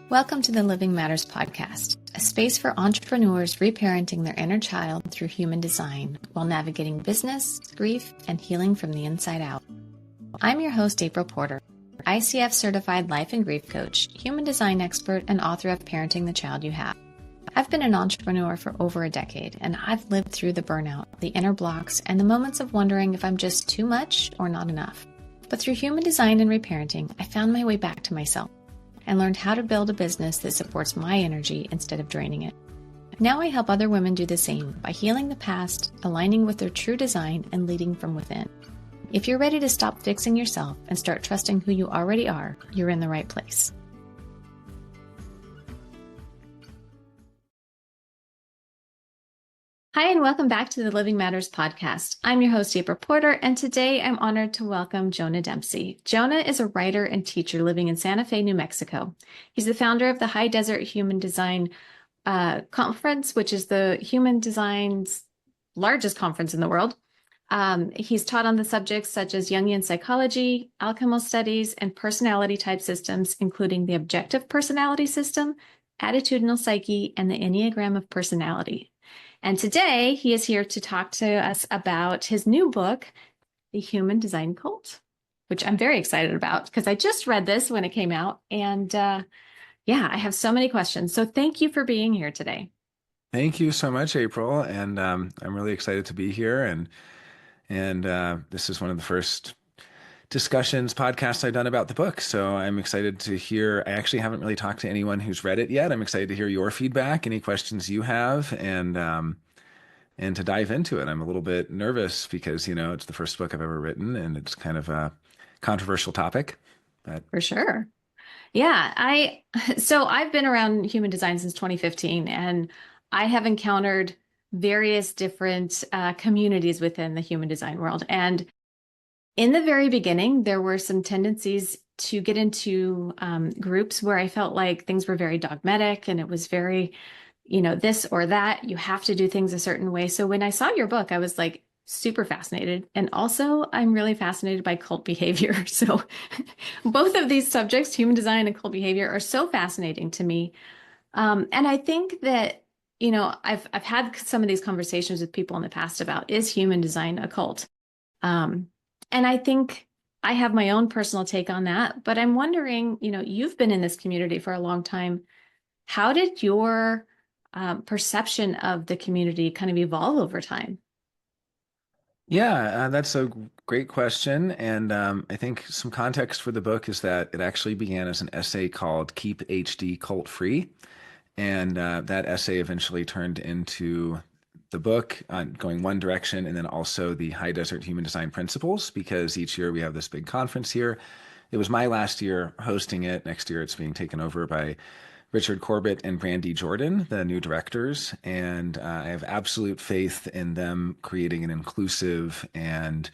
Welcome to the Living Matters podcast, a space for entrepreneurs reparenting their inner child through human design while navigating business, grief, and healing from the inside out. I'm your host, Aypril Porter, ICF certified life and grief coach, human design expert, and author of Parenting the Child You Have. I've been an entrepreneur for over a decade, and I've lived through the burnout, the inner blocks, and the moments of wondering if I'm just too much or not enough. But through human design and reparenting, I found my way back to myself and learned how to build a business that supports my energy instead of draining it. Now I help other women do the same by healing the past, aligning with their true design, and leading from within. If you're ready to stop fixing yourself and start trusting who you already are, you're in the right place. Hi, and welcome back to the Living Matters podcast. I'm your host, Aypril Porter, and today I'm honored to welcome Jonah Dempcy. Jonah is a writer and teacher living in Santa Fe, New Mexico. He's the founder of the High Desert Human Design Conference, which is the human design's largest conference in the world. He's taught on the subjects such as Jungian psychology, alchemical studies, and personality type systems, including the objective personality system, attitudinal psyche, and the Enneagram of personality. And today he is here to talk to us about his new book, The Human Design Cult, which I'm very excited about because I just read this when it came out. And I have so many questions. So thank you for being here today. Thank you so much, Aypril. And I'm really excited to be here. And this is one of the first podcasts I've done about the book. So I'm excited to hear. I actually haven't really talked to anyone who's read it yet. I'm excited to hear your feedback, any questions you have, and to dive into it. I'm a little bit nervous because, it's the first book I've ever written and it's kind of a controversial topic. But for sure. Yeah. I've been around human design since 2015, and I have encountered various different communities within the human design world. And in the very beginning, there were some tendencies to get into groups where I felt like things were very dogmatic and it was very, this or that, you have to do things a certain way. So when I saw your book, I was like super fascinated. And also I'm really fascinated by cult behavior. So both of these subjects, human design and cult behavior, are so fascinating to me. And I think that, I've had some of these conversations with people in the past about, is human design a cult? And I think I have my own personal take on that, but I'm wondering, you've been in this community for a long time. How did your perception of the community kind of evolve over time? Yeah, that's a great question. And I think some context for the book is that it actually began as an essay called Keep HD Cult Free. And that essay eventually turned into the book going one direction, and then also the High Desert Human Design Principles, because each year we have this big conference here. It was my last year hosting it. Next year it's being taken over by Richard Corbett and Brandy Jordan, the new directors. And I have absolute faith in them creating an inclusive and,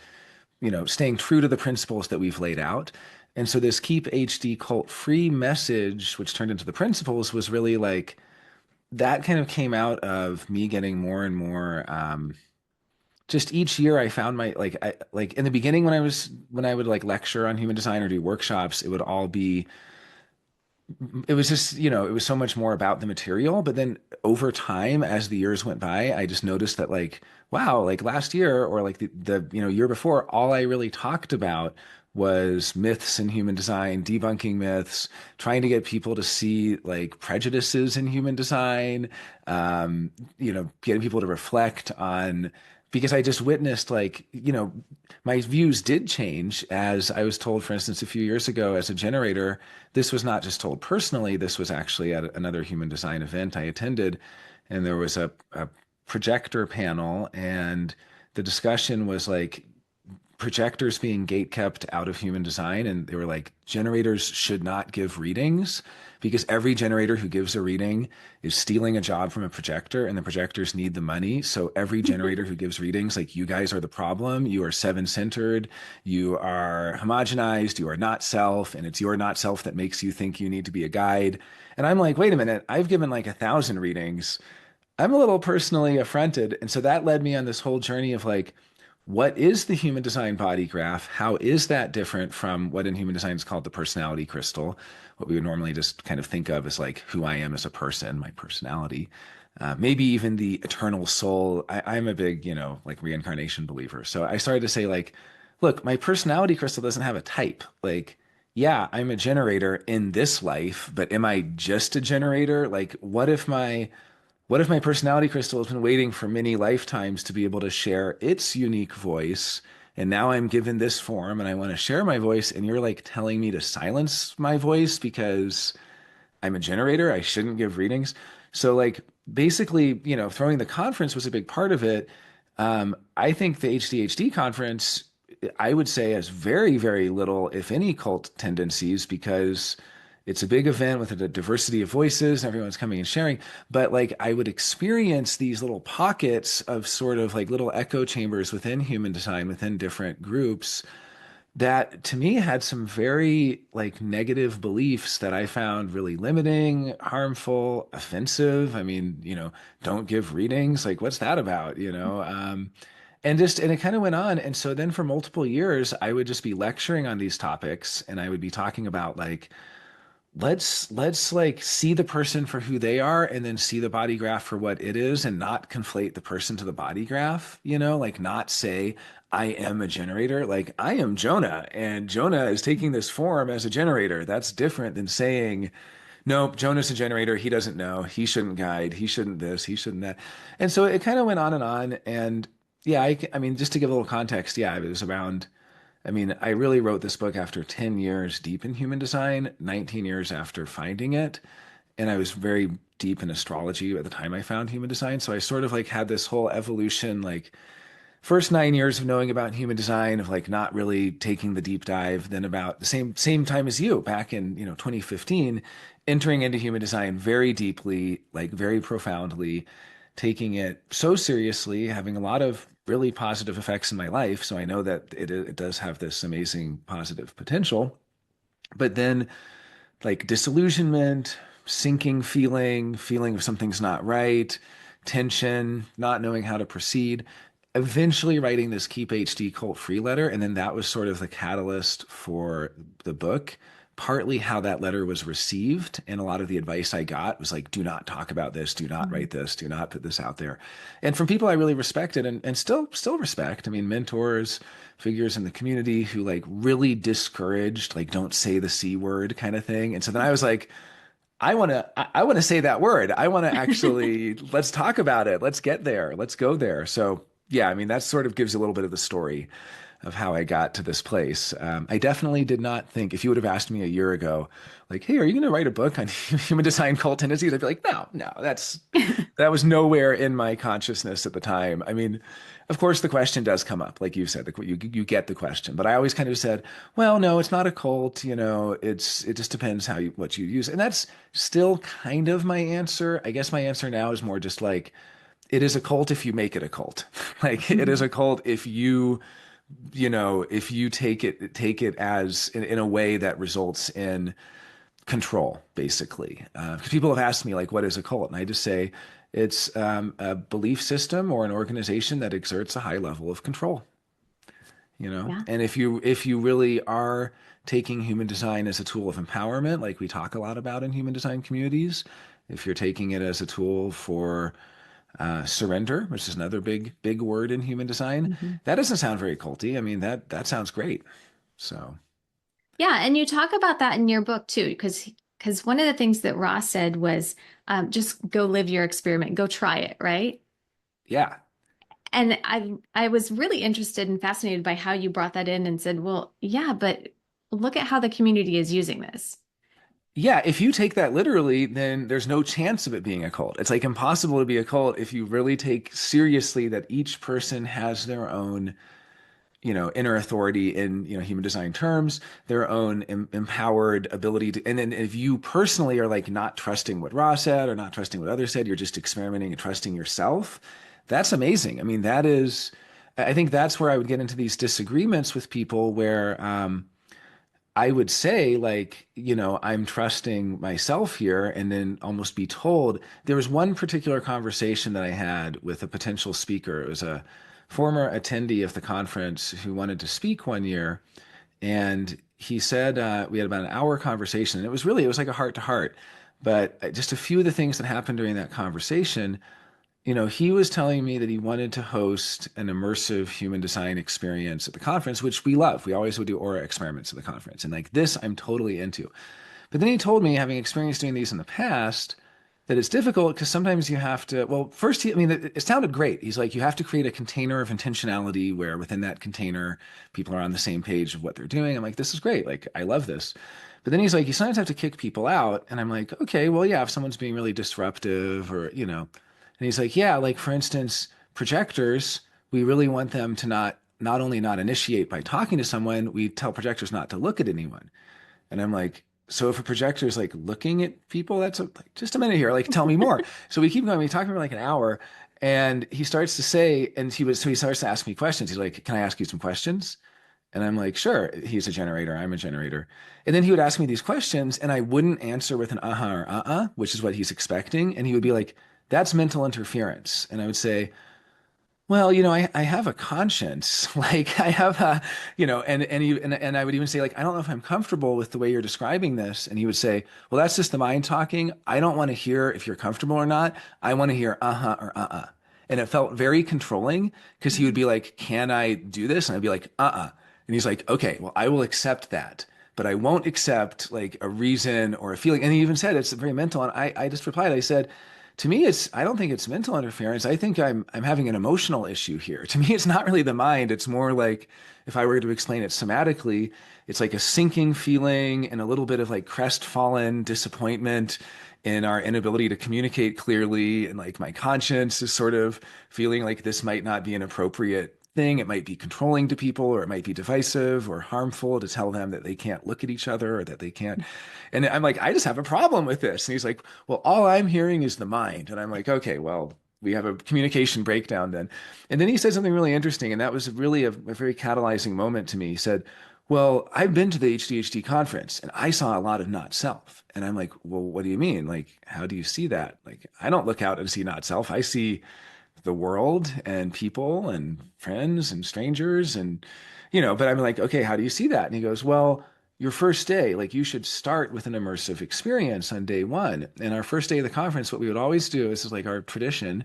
staying true to the principles that we've laid out. And so this Keep HD Cult Free message, which turned into the principles, was really like, that kind of came out of me getting more and more, just each year I found like in the beginning when I would like lecture on human design or do workshops, it was just, it was so much more about the material. But then over time, as the years went by, I just noticed that like, wow, like last year or like the year before, all I really talked about was myths in human design, debunking myths, trying to get people to see like prejudices in human design, getting people to reflect on, because I just witnessed like, my views did change. As I was told, for instance, a few years ago as a generator, this was not just told personally, this was actually at another human design event I attended. And there was a projector panel, and the discussion was like, projectors being gate kept out of human design. And they were like, generators should not give readings because every generator who gives a reading is stealing a job from a projector, and the projectors need the money. So every generator who gives readings, like, you guys are the problem. You are seven-centered. You are homogenized. You are not self. And it's your not self that makes you think you need to be a guide. And I'm like, wait a minute, I've given like 1,000 readings. I'm a little personally affronted. And so that led me on this whole journey of like, what is the human design body graph? How is that different from what in human design is called the personality crystal? What we would normally just kind of think of as like who I am as a person, my personality. Maybe even the eternal soul. I'm a big, like reincarnation believer. So I started to say, like, look, my personality crystal doesn't have a type. Like, yeah, I'm a generator in this life, but am I just a generator? Like, what if my personality crystal has been waiting for many lifetimes to be able to share its unique voice? And now I'm given this form and I want to share my voice, and you're like telling me to silence my voice because I'm a generator. I shouldn't give readings. So, like, basically, throwing the conference was a big part of it. I think the HDHD conference, I would say, has very, very little, if any, cult tendencies because it's a big event with a diversity of voices. Everyone's coming and sharing. But like, I would experience these little pockets of sort of like little echo chambers within human design, within different groups that to me had some very like negative beliefs that I found really limiting, harmful, offensive. I mean, don't give readings. Like, what's that about? And it kind of went on. And so then for multiple years, I would just be lecturing on these topics and I would be talking about like, let's like see the person for who they are and then see the body graph for what it is and not conflate the person to the body graph, like not say I am a generator, like I am Jonah and Jonah is taking this form as a generator. That's different than saying nope, Jonah's a generator. He doesn't know. He shouldn't guide. He shouldn't this. He shouldn't that. And so it kind of went on and on. And yeah, I mean, just to give a little context, yeah, it was around I mean, I really wrote this book after 10 years deep in human design, 19 years after finding it. And I was very deep in astrology at the time I found human design. So I sort of like had this whole evolution, like first 9 years of knowing about human design, of like not really taking the deep dive, then about the same time as you back in, 2015, entering into human design very deeply, like very profoundly, taking it so seriously, having a lot of really positive effects in my life. So I know that it does have this amazing positive potential. But then like disillusionment, sinking feeling of something's not right, tension, not knowing how to proceed. Eventually writing this Keep HD Cult Free letter, and then that was sort of the catalyst for the book. Partly how that letter was received, and a lot of the advice I got was like, do not talk about this, do not Mhm. write this, do not put this out there. And from people I really respected and still respect. I mean, mentors, figures in the community who like really discouraged, like don't say the C word kind of thing. And so then I was like, I want to say that word. I want to actually let's talk about it. Let's get there. Let's go there. So yeah, I mean that sort of gives a little bit of the story of how I got to this place. I definitely did not think if you would have asked me a year ago, like, hey, are you going to write a book on human design cult tendencies? I'd be like, no, no, that was nowhere in my consciousness at the time. I mean, of course, the question does come up, like you said, you get the question, but I always kind of said, well, no, it's not a cult. It just depends what you use, and that's still kind of my answer. I guess my answer now is more just like it is a cult if you make it a cult. Like it is Mhm. a cult if you take it as in a way that results in control, basically. Because people have asked me like, what is a cult? And I just say it's a belief system or an organization that exerts a high level of control. Yeah. And if you really are taking human design as a tool of empowerment, like we talk a lot about in human design communities, if you're taking it as a tool for surrender, which is another big word in human design, Mhm. that doesn't sound very culty. I mean, that sounds great. So Yeah, and you talk about that in your book too, because one of the things that Ross said was just go live your experiment, go try it, right? yeah. And I was really interested and fascinated by how you brought that in and said, well, yeah, but look at how the community is using this. Yeah, if you take that literally, then there's no chance of it being a cult. It's like impossible to be a cult if you really take seriously that each person has their own, inner authority in, human design terms, their own empowered ability to, and then if you personally are like not trusting what Ra said or not trusting what others said, you're just experimenting and trusting yourself. That's amazing. I mean, I think that's where I would get into these disagreements with people where, I would say, like, I'm trusting myself here, and then almost be told. There was one particular conversation that I had with a potential speaker. It was former attendee of the conference who wanted to speak one year. And he said, we had about an hour conversation. And it was like a heart to heart. But just a few of the things that happened during that conversation, he was telling me that he wanted to host an immersive human design experience at the conference, which we love. We always would do aura experiments at the conference. And like this, I'm totally into. But then he told me, having experienced doing these in the past, that it's difficult because sometimes you have to, well, first, I mean, it sounded great. He's like, you have to create a container of intentionality where within that container, people are on the same page of what they're doing. I'm like, this is great. Like, I love this. But then he's like, you sometimes have to kick people out. And I'm like, okay, well, yeah, if someone's being really disruptive or, and he's like, yeah, like for instance, projectors, we really want them to not only not initiate by talking to someone, we tell projectors not to look at anyone. And I'm like, so if a projector is like looking at people, like, just a minute here, like tell me more. So we keep going. We talk for like an hour, and he starts to say, so he starts to ask me questions. He's like, "Can I ask you some questions?" And I'm like, "Sure." He's a generator. I'm a generator. And then he would ask me these questions, and I wouldn't answer with an uh-huh or uh-uh, which is what he's expecting. And he would be like, "That's mental interference." And I would say, well, I have a conscience. Like I have a, and I would even say, like, I don't know if I'm comfortable with the way you're describing this. And he would say, well, that's just the mind talking. I don't want to hear if you're comfortable or not. I want to hear uh-huh or uh-uh. And it felt very controlling because he would be like, can I do this? And I'd be like, uh-uh. And he's like, okay, well, I will accept that, but I won't accept like a reason or a feeling. And he even said it's very mental. And I just replied, I said, to me, I don't think it's mental interference. I think I'm having an emotional issue here. To me, it's not really the mind. It's more like if I were to explain it somatically, it's like a sinking feeling and a little bit of like crestfallen disappointment in our inability to communicate clearly. And like my conscience is sort of feeling like this might not be an appropriate thing. It might be controlling to people, or it might be divisive or harmful to tell them that they can't look at each other or that they can't. And I'm like, I just have a problem with this. And he's like, well, all I'm hearing is the mind. And I'm like, okay, well, we have a communication breakdown then. And then he said something really interesting. And that was really a very catalyzing moment to me. He said, well, I've been to the HDHD conference and I saw a lot of not self. And I'm like, well, what do you mean? Like, how do you see that? Like, I don't look out and see not self. I see the world and people and friends and strangers and but I'm like, okay, how do you see that? And he goes, well, your first day, like you should start with an immersive experience on day one. And our first day of the conference, what we would always do, this is like our tradition,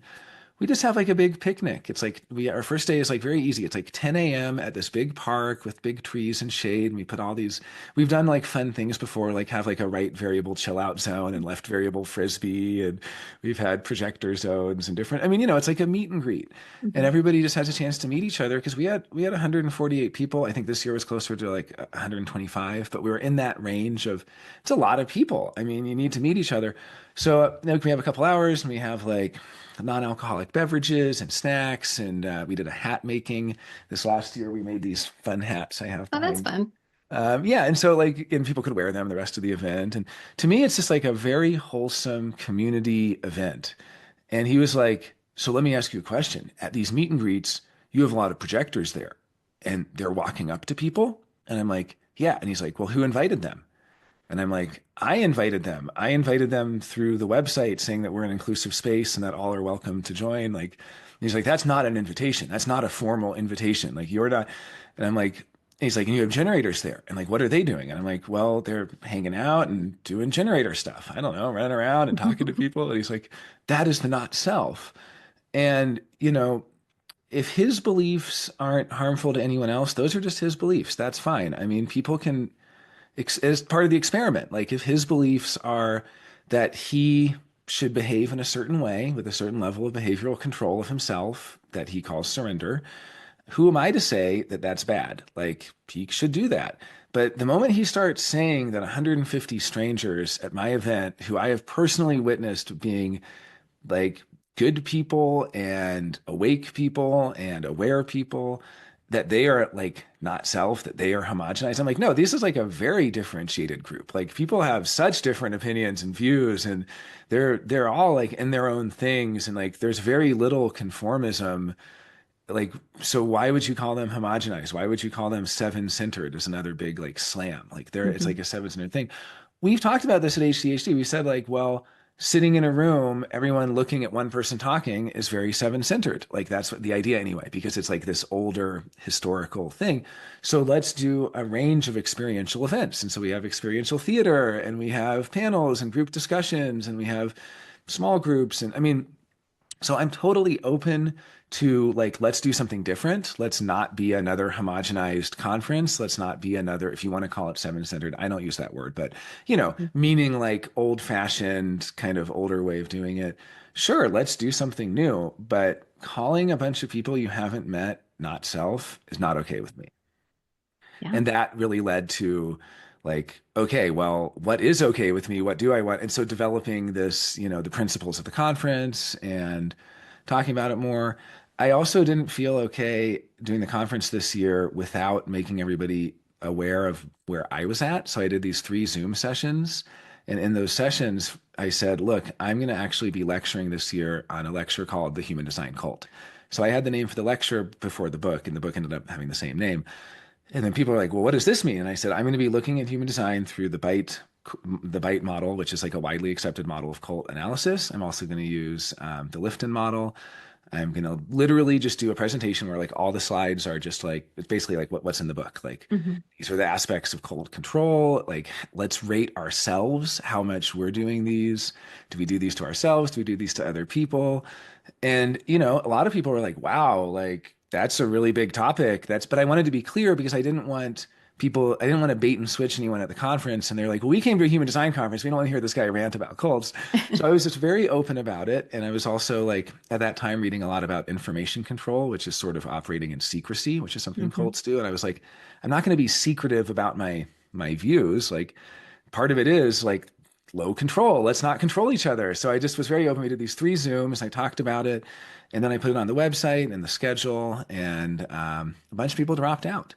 we just have like a big picnic. It's like our first day is like very easy. It's like 10 a.m. at this big park with big trees and shade. And we put all these, we've done like fun things before, like have like a right variable chill out zone and left variable frisbee. And we've had projector zones and different, I mean, it's like a meet and greet, and Mhm. everybody just has a chance to meet each other because we had 148 people. I think this year was closer to like 125, but we were in that range of, it's a lot of people. I mean, you need to meet each other. So we have a couple hours and we have like non-alcoholic beverages and snacks, and we did a hat making this last year. We made these fun hats I have Oh, that's behind. fun. Yeah, and so like, and people could wear them the rest of the event. And to me, it's just like a very wholesome community event. And he was like, so let me ask you a question. At these meet and greets, you have a lot of projectors there, and they're walking up to people. And I'm like, yeah. And he's like, well, who invited them? And I'm like, I invited them. I invited them through the website saying that we're an inclusive space and that all are welcome to join. Like, he's like, that's not an invitation. That's not a formal invitation. Like, you're not. And I'm like, he's like, and you have generators there. And like, what are they doing? And I'm like, well, they're hanging out and doing generator stuff. I don't know, running around and talking to people. And he's like, that is the not self. And, if his beliefs aren't harmful to anyone else, those are just his beliefs. That's fine. I mean, people can as part of the experiment. Like if his beliefs are that he should behave in a certain way with a certain level of behavioral control of himself that he calls surrender, who am I to say that that's bad? Like he should do that. But the moment he starts saying that 150 strangers at my event, who I have personally witnessed being like good people and awake people and aware people, that they are like not self, that they are homogenized. I'm like, no, this is like a very differentiated group. Like people have such different opinions and views, and they're all like in their own things, and like there's very little conformism. Like, so why would you call them homogenized? Why would you call them seven centered? Is another big like slam. Like there, it's Mhm. like a seven centered thing. We've talked about this at HCHD. We said like, well, sitting in a room, everyone looking at one person talking is very seven-centered. Like that's what the idea anyway, because it's like this older historical thing. So let's do a range of experiential events. And so we have experiential theater and we have panels and group discussions and we have small groups. And I mean, so I'm totally open to like, let's do something different. Let's not be another homogenized conference. Let's not be another, if you want to call it seven-centered, I don't use that word, but meaning like old-fashioned kind of older way of doing it. Sure, let's do something new, but calling a bunch of people you haven't met not self is not okay with me. Yeah. And that really led to like, okay, well, what is okay with me? What do I want? And so developing this, the principles of the conference and talking about it more. I also didn't feel okay doing the conference this year without making everybody aware of where I was at. So I did these 3 Zoom sessions. And in those sessions, I said, look, I'm going to actually be lecturing this year on a lecture called The Human Design Cult. So I had the name for the lecture before the book, and the book ended up having the same name. And then people are like, well, what does this mean? And I said, I'm going to be looking at human design through the bite model, which is like a widely accepted model of cult analysis. I'm also going to use the Lifton model. I'm going to literally just do a presentation where like all the slides are just like, it's basically like what's in the book. Like Hmm. these are the aspects of cult control. Like let's rate ourselves, how much we're doing these. Do we do these to ourselves? Do we do these to other people? And, a lot of people were like, wow, like that's a really big topic. But I wanted to be clear because I didn't want to bait and switch anyone at the conference. And they're like, well, we came to a human design conference. We don't want to hear this guy rant about cults. So I was just very open about it. And I was also like, at that time, reading a lot about information control, which is sort of operating in secrecy, which is something Hmm. cults do. And I was like, I'm not going to be secretive about my views. Like part of it is like low control. Let's not control each other. So I just was very open. We did these 3 Zooms. I talked about it, and then I put it on the website and the schedule, and a bunch of people dropped out.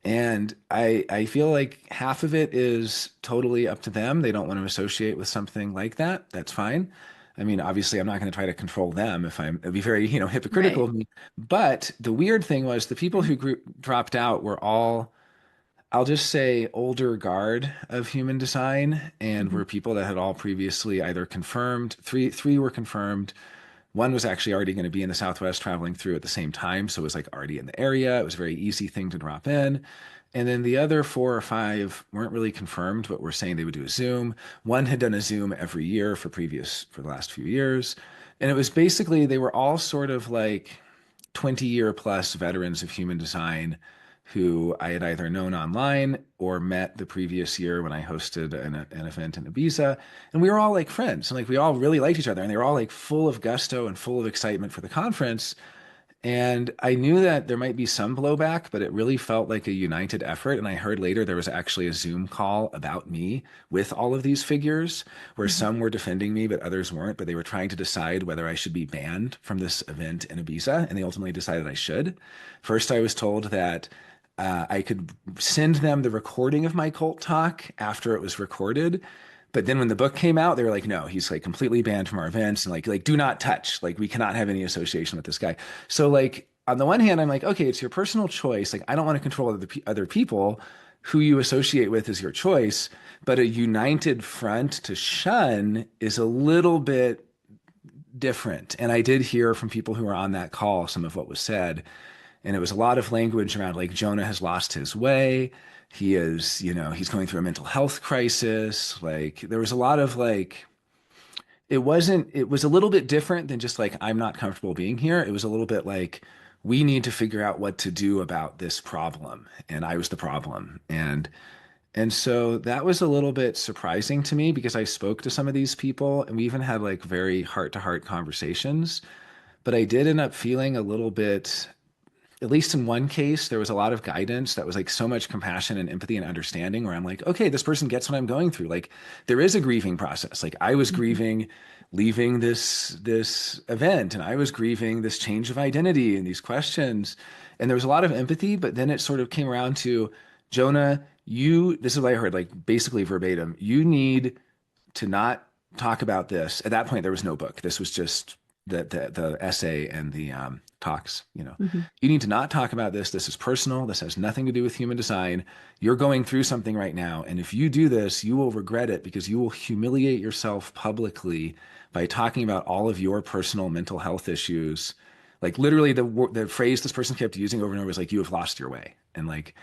And I feel like half of it is totally up to them. They don't want to associate with something like that. That's fine. I mean, obviously, I'm not going to try to control them it'd be very, hypocritical Right. of me. But the weird thing was the people who dropped out were all, I'll just say, older guard of human design, and Hmm. were people that had all previously either confirmed, three were confirmed. One was actually already going to be in the Southwest traveling through at the same time. So it was like already in the area. It was a very easy thing to drop in. And then the other 4 or 5 weren't really confirmed, but were saying they would do a Zoom. One had done a Zoom every year for the last few years. And it was basically, they were all sort of like 20-year plus veterans of human design who I had either known online or met the previous year when I hosted an event in Ibiza. And we were all like friends and like we all really liked each other. And they were all like full of gusto and full of excitement for the conference. And I knew that there might be some blowback, but it really felt like a united effort. And I heard later there was actually a Zoom call about me with all of these figures where Hmm. some were defending me, but others weren't. But they were trying to decide whether I should be banned from this event in Ibiza. And they ultimately decided I should. First, I was told that I could send them the recording of my cult talk after it was recorded. But then when the book came out, they were like, no, he's like completely banned from our events and like do not touch. Like we cannot have any association with this guy. So like on the one hand, I'm like, okay, it's your personal choice. Like I don't want to control other people. Who you associate with is your choice. But a united front to shun is a little bit different. And I did hear from people who were on that call some of what was said. And it was a lot of language around like Jonah has lost his way. He is, he's going through a mental health crisis. Like there was a lot of like, it was a little bit different than just like, I'm not comfortable being here. It was a little bit like, we need to figure out what to do about this problem. And I was the problem. And so that was a little bit surprising to me because I spoke to some of these people and we even had like very heart to heart conversations. But I did end up feeling a little bit, at least in one case, there was a lot of guidance that was like so much compassion and empathy and understanding where I'm like, okay, this person gets what I'm going through. Like there is a grieving process. Like I was Hmm. grieving leaving this event and I was grieving this change of identity and these questions. And there was a lot of empathy, but then it sort of came around to Jonah, this is what I heard, like basically verbatim, you need to not talk about this. At that point, there was no book. This was just the essay and the talks. Hmm. You need to not talk about this. This is personal. This has nothing to do with human design. You're going through something right now, and if you do this, you will regret it because you will humiliate yourself publicly by talking about all of your personal mental health issues. Like literally, the phrase this person kept using over and over was like, "You have lost your way," and like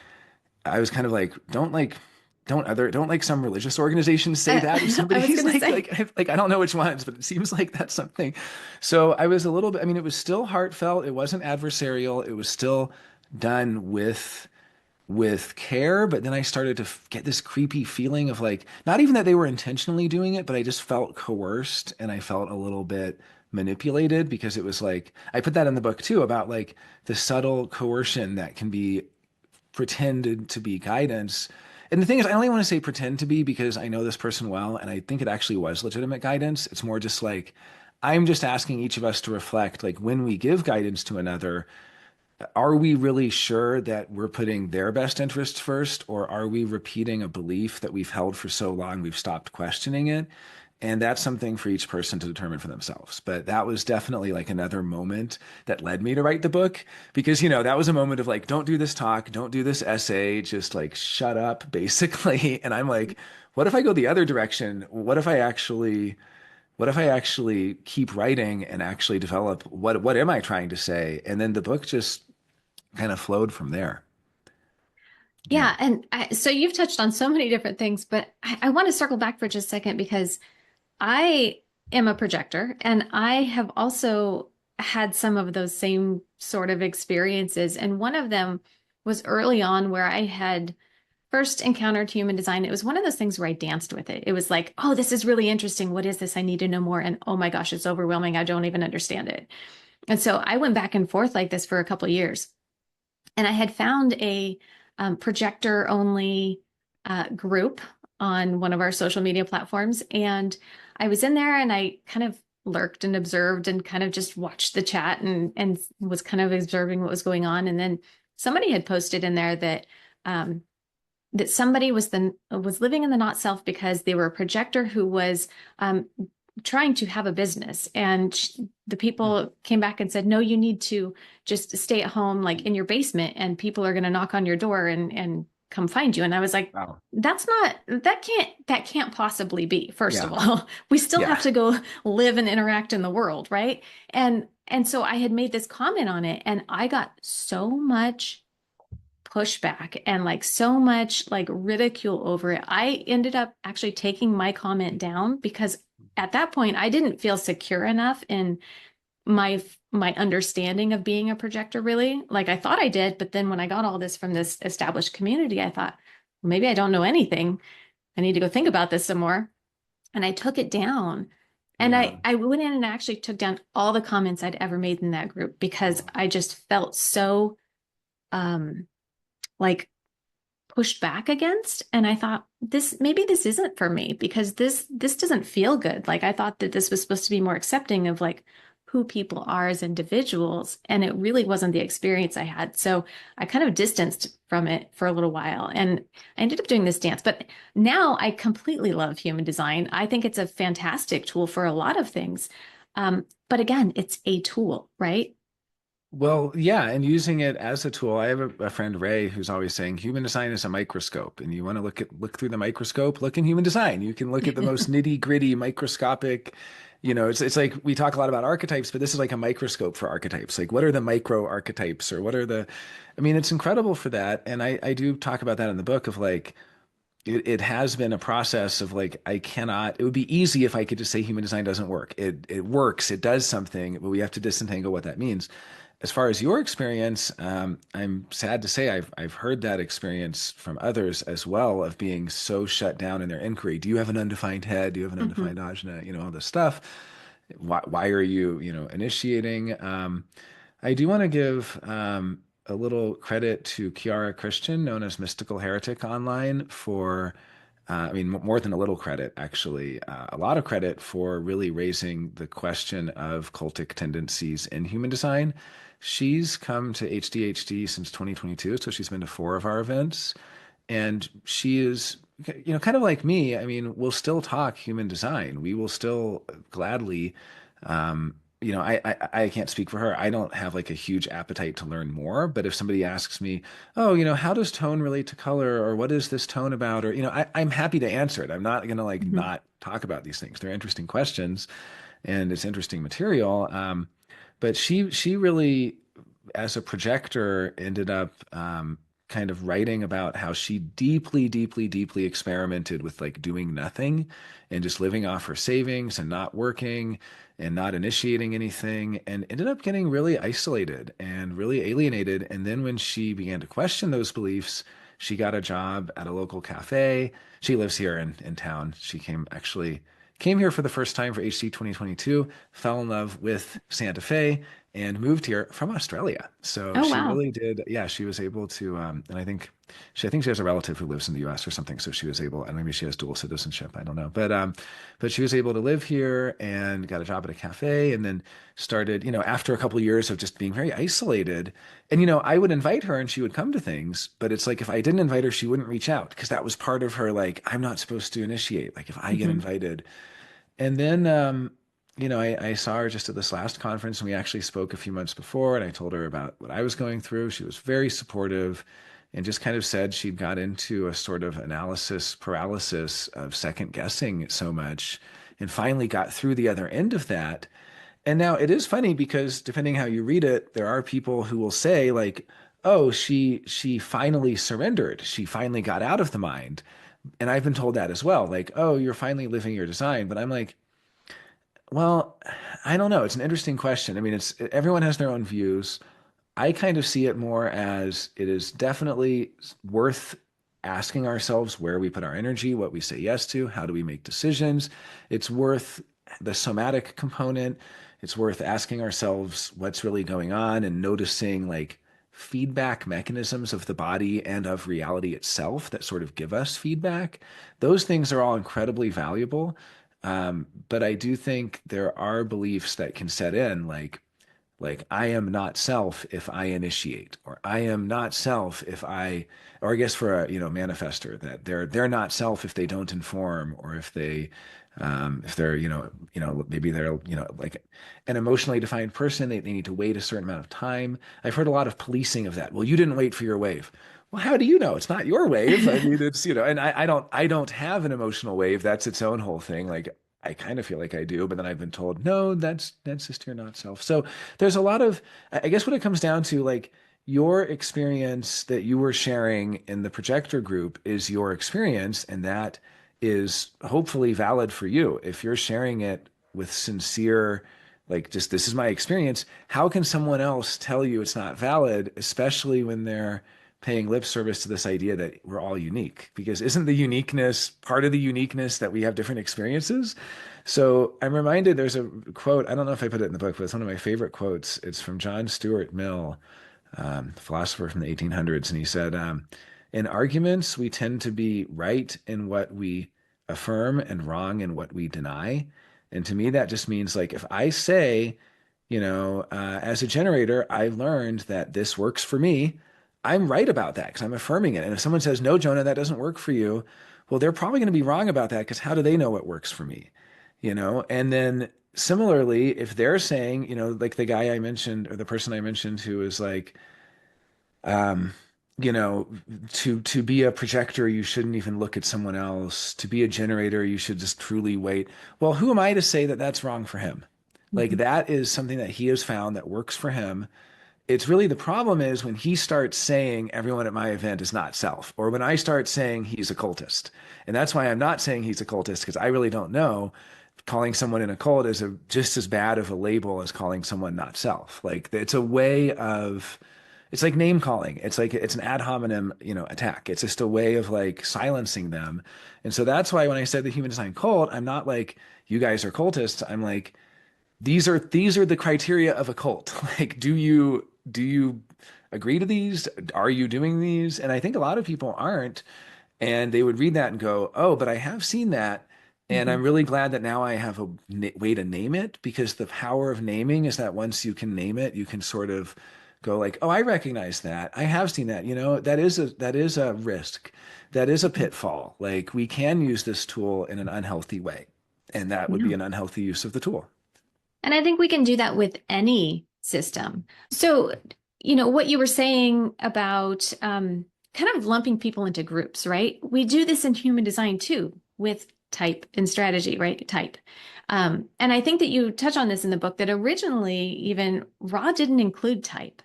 I was kind of don't like some religious organizations say that if I was somebody's going to say, like I don't know which ones, but it seems like that's something. So I was a little bit, I mean, it was still heartfelt. It wasn't adversarial. It was still done with care, but then I started to get this creepy feeling of like, not even that they were intentionally doing it, but I just felt coerced and I felt a little bit manipulated because it was like, I put that in the book too about like the subtle coercion that can be pretended to be guidance. And the thing is, I don't even want to say pretend to be because I know this person well, and I think it actually was legitimate guidance. It's more just like, I'm just asking each of us to reflect, like when we give guidance to another, are we really sure that we're putting their best interests first, or are we repeating a belief that we've held for so long we've stopped questioning it? And that's something for each person to determine for themselves. But that was definitely like another moment that led me to write the book because, that was a moment of like, don't do this talk, don't do this essay, just like shut up, basically. And I'm like, what if I go the other direction? What if I actually keep writing and actually develop what am I trying to say? And then the book just kind of flowed from there. Yeah. yeah. And so you've touched on so many different things, but I want to circle back for just a second because I am a projector and I have also had some of those same sort of experiences. And one of them was early on where I had first encountered human design. It was one of those things where I danced with it. It was like, oh, this is really interesting. What is this? I need to know more. And oh my gosh, it's overwhelming. I don't even understand it. And so I went back and forth like this for a couple of years. And I had found a projector only group on one of our social media platforms. And I was in there and I kind of lurked and observed and kind of just watched the chat and was kind of observing what was going on. And then somebody had posted in there um, that somebody was living in the not self because they were a projector who was trying to have a business, and the people came back and said, no, you need to just stay at home like in your basement and people are going to knock on your door and come find you. And I was like, Wow. that can't possibly be. First of Yeah. all, we still have Yeah. to go live and interact in the world, right? And so I had made this comment on it and I got so much pushback and like so much like ridicule over it. I ended up actually taking my comment down because at that point I didn't feel secure enough in my understanding of being a projector really. Like I thought I did, but then when I got all this from this established community, I thought, well, maybe I don't know anything. I need to go think about this some more. And I took it down. And Yeah. I went in and actually took down all the comments I'd ever made in that group because I just felt so um like pushed back against. And I thought, this isn't for me because this doesn't feel good. Like I thought that this was supposed to be more accepting of like who people are as individuals, and it really wasn't the experience I had. So I kind of distanced from it for a little while and I ended up doing this dance. But now I completely love human design. I think it's a fantastic tool for a lot of things. But again, it's a tool, right? Well, yeah, and using it as a tool. I have a friend Ray who's always saying human design is a microscope, and you want to look through the microscope, look in human design. You can look at the most nitty-gritty microscopic, it's like we talk a lot about archetypes, but this is like a microscope for archetypes. Like what are the micro archetypes or what are the I mean, it's incredible for that. And I do talk about that in the book of like it has been a process of like it would be easy if I could just say human design doesn't work. It works, it does something, but we have to disentangle what that means. As far as your experience, I'm sad to say I've heard that experience from others as well of being so shut down in their inquiry. Do you have an undefined head? Do you have an Mhm. undefined ajna? All this stuff. Why are you, initiating? I do want to give a little credit to Kiara Christian, known as Mystical Heretic online, for, I mean, more than a little credit, actually, a lot of credit for really raising the question of cultic tendencies in human design. She's come to HDHD since 2022, so she's been to four of our events. And she is, kind of like me. I mean, we'll still talk human design. We will still gladly I can't speak for her. I don't have like a huge appetite to learn more. But if somebody asks me, oh, how does tone relate to color, or what is this tone about, or I'm happy to answer it. I'm not gonna like Mhm. not talk about these things. They're interesting questions, and it's interesting material. But she really, as a projector, ended up kind of writing about how she deeply, deeply, deeply experimented with like doing nothing and just living off her savings and not working and not initiating anything, and ended up getting really isolated and really alienated. And then when she began to question those beliefs, she got a job at a local cafe. She lives here in town. She came here for the first time for HC 2022, fell in love with Santa Fe, and moved here from Australia. So Oh, she wow. really did. Yeah, she was able to, and I think she has a relative who lives in the U.S. or something. So she was able, and maybe she has dual citizenship. I don't know, but she was able to live here and got a job at a cafe, and then started, after a couple of years of just being very isolated. And I would invite her, and she would come to things, but it's like if I didn't invite her, she wouldn't reach out because that was part of her. Like, I'm not supposed to initiate. Like, if I get Hmm. invited, and then, I saw her just at this last conference, and we actually spoke a few months before, and I told her about what I was going through. She was very supportive and just kind of said she'd got into a sort of analysis paralysis of second guessing so much and finally got through the other end of that. And now it is funny because depending how you read it, there are people who will say like, "Oh, she finally surrendered. She finally got out of the mind." And I've been told that as well, like, "Oh, you're finally living your design." But I'm like, well, I don't know. It's an interesting question. I mean, it's everyone has their own views. I kind of see it more as it is definitely worth asking ourselves where we put our energy, what we say yes to, how do we make decisions. It's worth the somatic component. It's worth asking ourselves what's really going on and noticing like feedback mechanisms of the body and of reality itself that sort of give us feedback. Those things are all incredibly valuable. But I do think there are beliefs that can set in, like I am not self if I initiate, or I am not self if I, or I guess for a manifester that they're not self if they don't inform, or if they're maybe they're like an emotionally defined person, they need to wait a certain amount of time. I've heard a lot of policing of that. Well, you didn't wait for your wave. Well, how do you know? It's not your wave. I mean, it's and I don't have an emotional wave. That's its own whole thing. Like I kind of feel like I do, but then I've been told, no, that's just your not self. So there's a lot of, I guess what it comes down to, like your experience that you were sharing in the projector group is your experience, and that is hopefully valid for you. If you're sharing it with sincere, like just this is my experience, how can someone else tell you it's not valid, especially when they're paying lip service to this idea that we're all unique? Because isn't the uniqueness part of the uniqueness that we have different experiences? So I'm reminded there's a quote, I don't know if I put it in the book, but it's one of my favorite quotes. It's from John Stuart Mill, philosopher from the 1800s. And he said, in arguments, we tend to be right in what we affirm and wrong in what we deny. And to me, that just means like if I say, as a generator, I learned that this works for me. I'm right about that because I'm affirming it. And if someone says, no, Jonah, that doesn't work for you, well, they're probably going to be wrong about that because how do they know what works for me? And then similarly, if they're saying, like the guy I mentioned or the person I mentioned who is like, um, you know, to be a projector, you shouldn't even look at someone else. To be a generator, you should just truly wait. Well, who am I to say that that's wrong for him? Like that is something that he has found that works for him. It's really the problem is when he starts saying everyone at my event is not self, or when I start saying he's a cultist. And that's why I'm not saying he's a cultist because I really don't know. Calling someone in a cult is just as bad of a label as calling someone not self. Like it's a way of, it's like name calling. It's like it's an ad hominem, attack. It's just a way of like silencing them. And so that's why when I said the human design cult, I'm not like you guys are cultists. I'm like these are the criteria of a cult. Like, do you agree to these? Are you doing these? And I think a lot of people aren't, and they would read that and go, "Oh, but I have seen that." And Hmm. I'm really glad that now I have a way to name it, because the power of naming is that once you can name it, you can sort of go like, "Oh, I recognize that. I have seen that. That is a risk. That is a pitfall. Like we can use this tool in an unhealthy way, and that would Yeah. be an unhealthy use of the tool." And I think we can do that with any system. So, what you were saying about kind of lumping people into groups, right? We do this in human design too with type and strategy, right? Type. And I think that you touch on this in the book that originally even Ra didn't include type.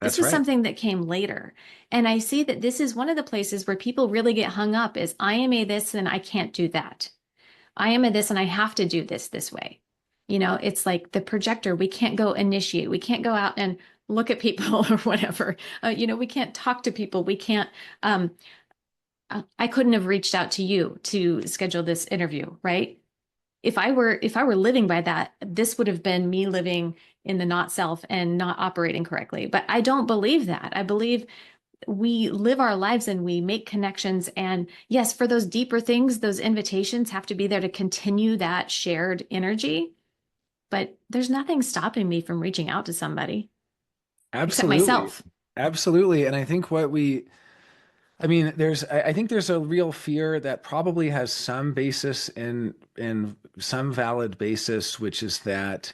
This That's was right. something that came later. And I see that this is one of the places where people really get hung up is I am a this and I can't do that. I am a this and I have to do this way. It's like the projector. We can't go initiate. We can't go out and look at people or whatever. We can't talk to people. We can't. I couldn't have reached out to you to schedule this interview, right? If I were living by that, this would have been me living in the not self and not operating correctly. But I don't believe that. I believe we live our lives and we make connections. And yes, for those deeper things, those invitations have to be there to continue that shared energy. But there's nothing stopping me from reaching out to somebody except Absolutely. myself. Absolutely. And I think I mean, I think there's a real fear that probably has some basis in some valid basis, which is that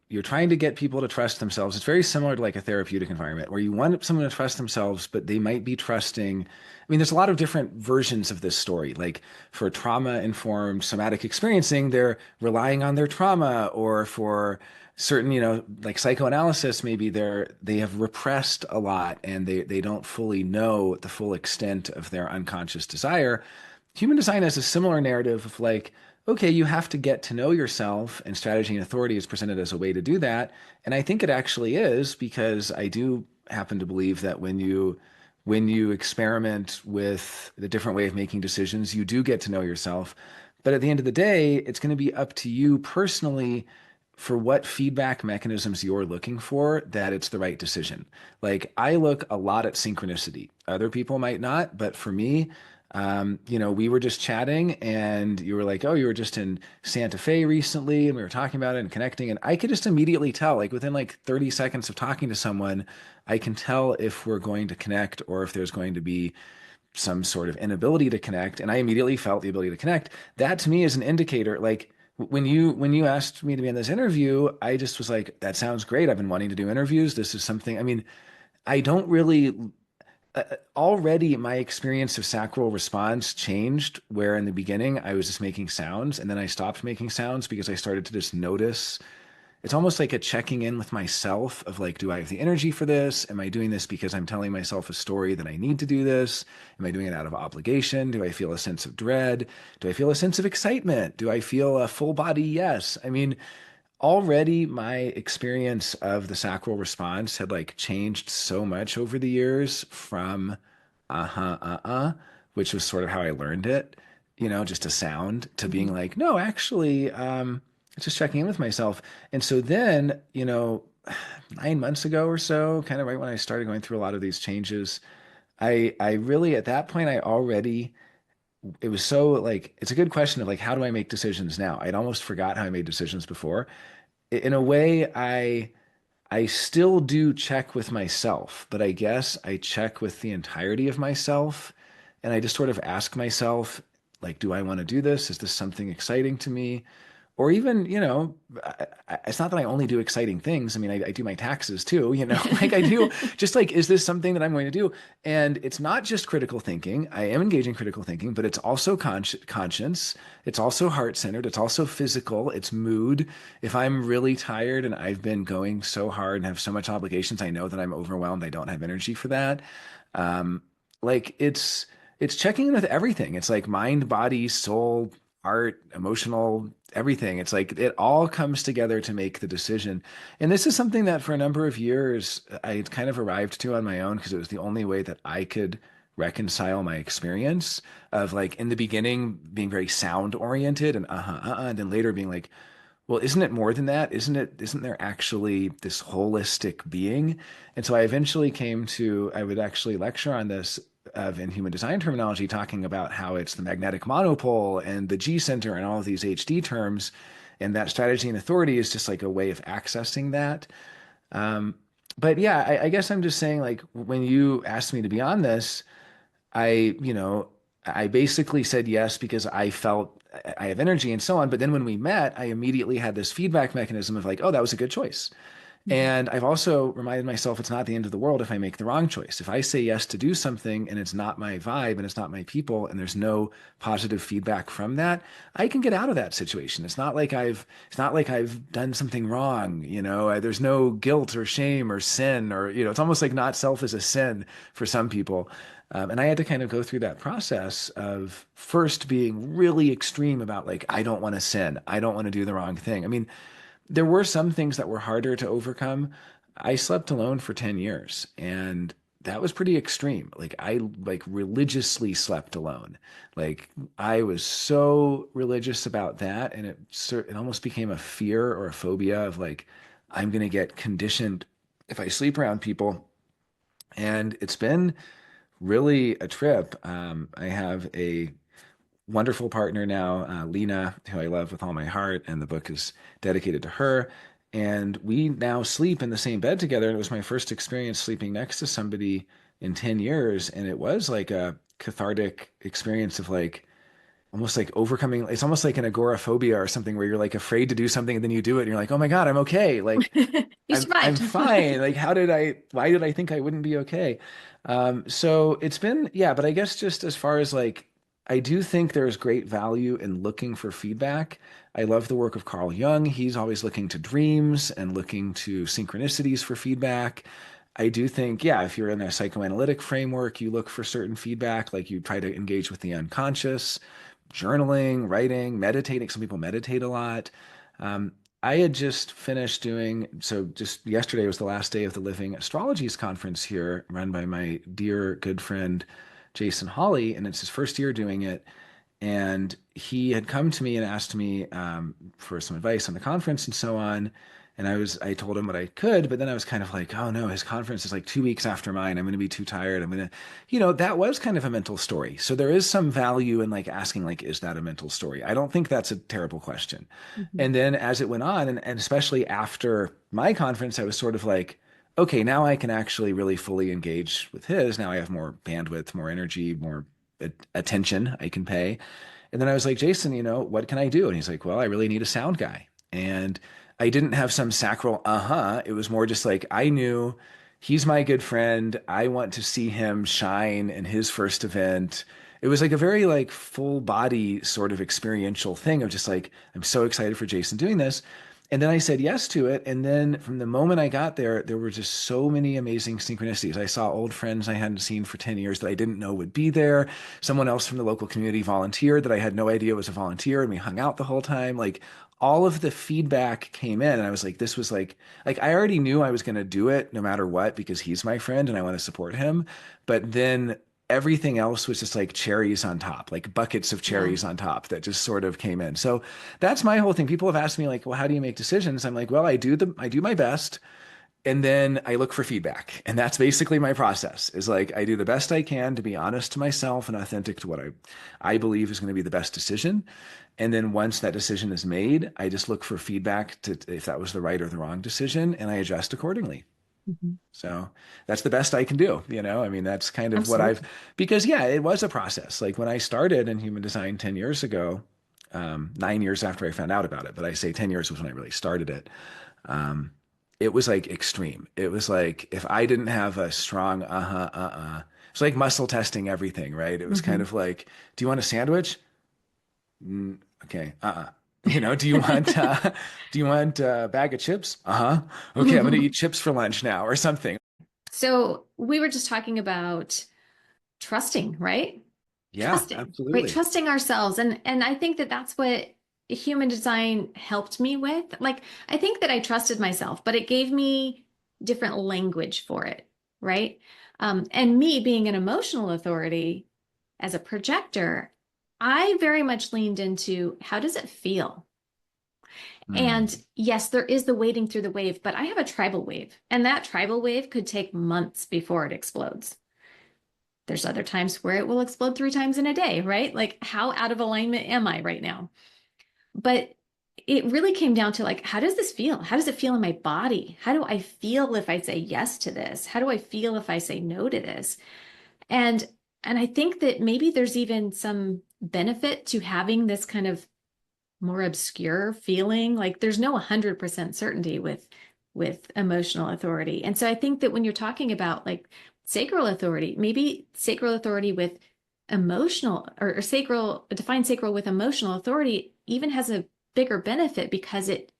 you're trying to get people to trust themselves. It's very similar to like a therapeutic environment where you want someone to trust themselves, but they might be trusting. I mean, there's a lot of different versions of this story. Like for trauma-informed somatic experiencing, they're relying on their trauma, or for certain, like psychoanalysis, maybe they have repressed a lot and they don't fully know the full extent of their unconscious desire. Human design has a similar narrative of like, okay, you have to get to know yourself, and strategy and authority is presented as a way to do that. And I think it actually is, because I do happen to believe that when you experiment with the different way of making decisions, you do get to know yourself. But at the end of the day, it's going to be up to you personally for what feedback mechanisms you're looking for that it's the right decision. Like I look a lot at synchronicity. Other people might not, but for me, we were just chatting and you were like, oh, you were just in Santa Fe recently, and we were talking about it and connecting. And I could just immediately tell, like within like 30 seconds of talking to someone, I can tell if we're going to connect or if there's going to be some sort of inability to connect. And I immediately felt the ability to connect. That to me is an indicator. Like when you asked me to be in this interview, I just was like, that sounds great. I've been wanting to do interviews. This is something, I mean, I don't really already my experience of sacral response changed, where in the beginning I was just making sounds and then I stopped making sounds because I started to just notice. It's almost like a checking in with myself of like, do I have the energy for this? Am I doing this because I'm telling myself a story that I need to do this? Am I doing it out of obligation? Do I feel a sense of dread? Do I feel a sense of excitement? Do I feel a full body yes? I mean, already my experience of the sacral response had like changed so much over the years from uh-huh, which was sort of how I learned it, just a sound, to being Mhm. like, no, actually, it's just checking in with myself. And so then, 9 months ago or so, kind of right when I started going through a lot of these changes, I really, at that point, it was so like, it's a good question of like, how do I make decisions now? I'd almost forgot how I made decisions before. In a way, I still do check with myself, but I guess I check with the entirety of myself. And I just sort of ask myself, like, do I want to do this? Is this something exciting to me? Or even, it's not that I only do exciting things. I mean, I do my taxes too, like I do, just like, is this something that I'm going to do? And it's not just critical thinking. I am engaging critical thinking, but it's also conscience. It's also heart centered. It's also physical. It's mood. If I'm really tired and I've been going so hard and have so much obligations, I know that I'm overwhelmed. I don't have energy for that. Um, like it's checking in with everything. It's like mind, body, soul, heart, emotional, everything. It's like it all comes together to make the decision. And this is something that for a number of years I kind of arrived to on my own because it was the only way that I could reconcile my experience of like in the beginning being very sound oriented and and then later being like, well, isn't it more than that? Isn't there actually this holistic being? And so I eventually I would actually lecture on this in human design terminology, talking about how it's the magnetic monopole and the G center and all of these HD terms. And that strategy and authority is just like a way of accessing that. Um, but yeah, I guess I'm just saying, like, when you asked me to be on this, I, I basically said yes because I felt I have energy and so on. But then when we met, I immediately had this feedback mechanism of like, oh, that was a good choice. Mhm. And I've also reminded myself it's not the end of the world if I make the wrong choice. If I say yes to do something and it's not my vibe and it's not my people and there's no positive feedback from that, I can get out of that situation. It's not like I've done something wrong, you know. There's no guilt or shame or sin or, you know, it's almost like not self is a sin for some people. And I had to kind of go through that process of first being really extreme about like, I don't want to sin. I don't want to do the wrong thing. I mean, there were some things that were harder to overcome. I slept alone for 10 years and that was pretty extreme. Like I like religiously slept alone. Like I was so religious about that and it almost became a fear or a phobia of like I'm going to get conditioned if I sleep around people. And it's been really a trip. I have a wonderful partner now, Lena, who I love with all my heart, and the book is dedicated to her. And we now sleep in the same bed together. And it was my first experience sleeping next to somebody in 10 years. And it was like a cathartic experience of like almost like overcoming. It's almost like an agoraphobia or something where you're like afraid to do something and then you do it and you're like, oh my God, I'm okay. Like You I'm survived. fine. Like, why did I think I wouldn't be okay? So it's been, yeah, but I guess just as far as like, I do think there's great value in looking for feedback. I love the work of Carl Jung. He's always looking to dreams and looking to synchronicities for feedback. I do think, yeah, if you're in a psychoanalytic framework, you look for certain feedback, like you try to engage with the unconscious, journaling, writing, meditating. Some people meditate a lot. Um, I had just finished doing, so just yesterday was the last day of the Living Astrologies conference here, run by my dear good friend Jason Hawley, and it's his first year doing it. And he had come to me and asked me for some advice on the conference and so on. And I told him what I could, but then I was kind of like, oh no, his conference is like 2 weeks after mine. I'm going to be too tired. That was kind of a mental story. So there is some value in like asking, like, is that a mental story? I don't think that's a terrible question. Mhm. And then as it went on, and especially after my conference, I was sort of like, okay, now I can actually really fully engage with his. Now I have more bandwidth, more energy, more attention I can pay. And then I was like, Jason, what can I do? And he's like, well, I really need a sound guy. And I didn't have some sacral, uh-huh. It was more just like, I knew he's my good friend. I want to see him shine in his first event. It was like a very like full body sort of experiential thing of just like, I'm so excited for Jason doing this. And then I said yes to it. And then from the moment I got there, there were just so many amazing synchronicities. I saw old friends I hadn't seen for 10 years that I didn't know would be there. Someone else from the local community volunteered that I had no idea was a volunteer, and we hung out the whole time. Like all of the feedback came in, and I was like, this was like I already knew I was going to do it no matter what because he's my friend and I want to support him. But then everything else was just like cherries on top, like buckets of Yeah. cherries on top that just sort of came in. So that's my whole thing. People have asked me like, well, how do you make decisions? I'm like, well, I do my best and then I look for feedback. And that's basically my process is like, I do the best I can to be honest to myself and authentic to what I believe is going to be the best decision. And then once that decision is made, I just look for feedback to if that was the right or the wrong decision and I adjust accordingly. Mhm. So that's the best I can do. I mean, that's kind of what Absolutely. because yeah, it was a process. Like when I started in human design 10 years ago, 9 years after I found out about it, but I say 10 years was when I really started it. Um, it was like extreme. It was like if I didn't have a strong, it's like muscle testing everything, right? It was kind Mhm. of like, do you want a sandwich? Okay, do you want do you want a bag of chips? Uh-huh. Okay, I'm gonna eat chips for lunch now or something. So we were just talking about trusting, right? Yeah, Trusting, right? absolutely. Trusting ourselves. And I think that that's what human design helped me with. Like, I think that I trusted myself, but it gave me different language for it, right? And me being an emotional authority as a projector, I very much leaned into how does it feel? And Hmm. yes, there is the wading through the wave, but I have a tribal wave, and that tribal wave could take months before it explodes. There's other times where it will explode 3 times in a day, right? Like, how out of alignment am I right now? But it really came down to like, how does this feel? How does it feel in my body? How do I feel if I say yes to this? How do I feel if I say no to this? And And I think that maybe there's even some benefit to having this kind of more obscure feeling. Like there's no 100% certainty with emotional authority. And so I think that when you're talking about like sacral authority, maybe sacral authority with emotional or sacral, define sacral with emotional authority even has a bigger benefit because it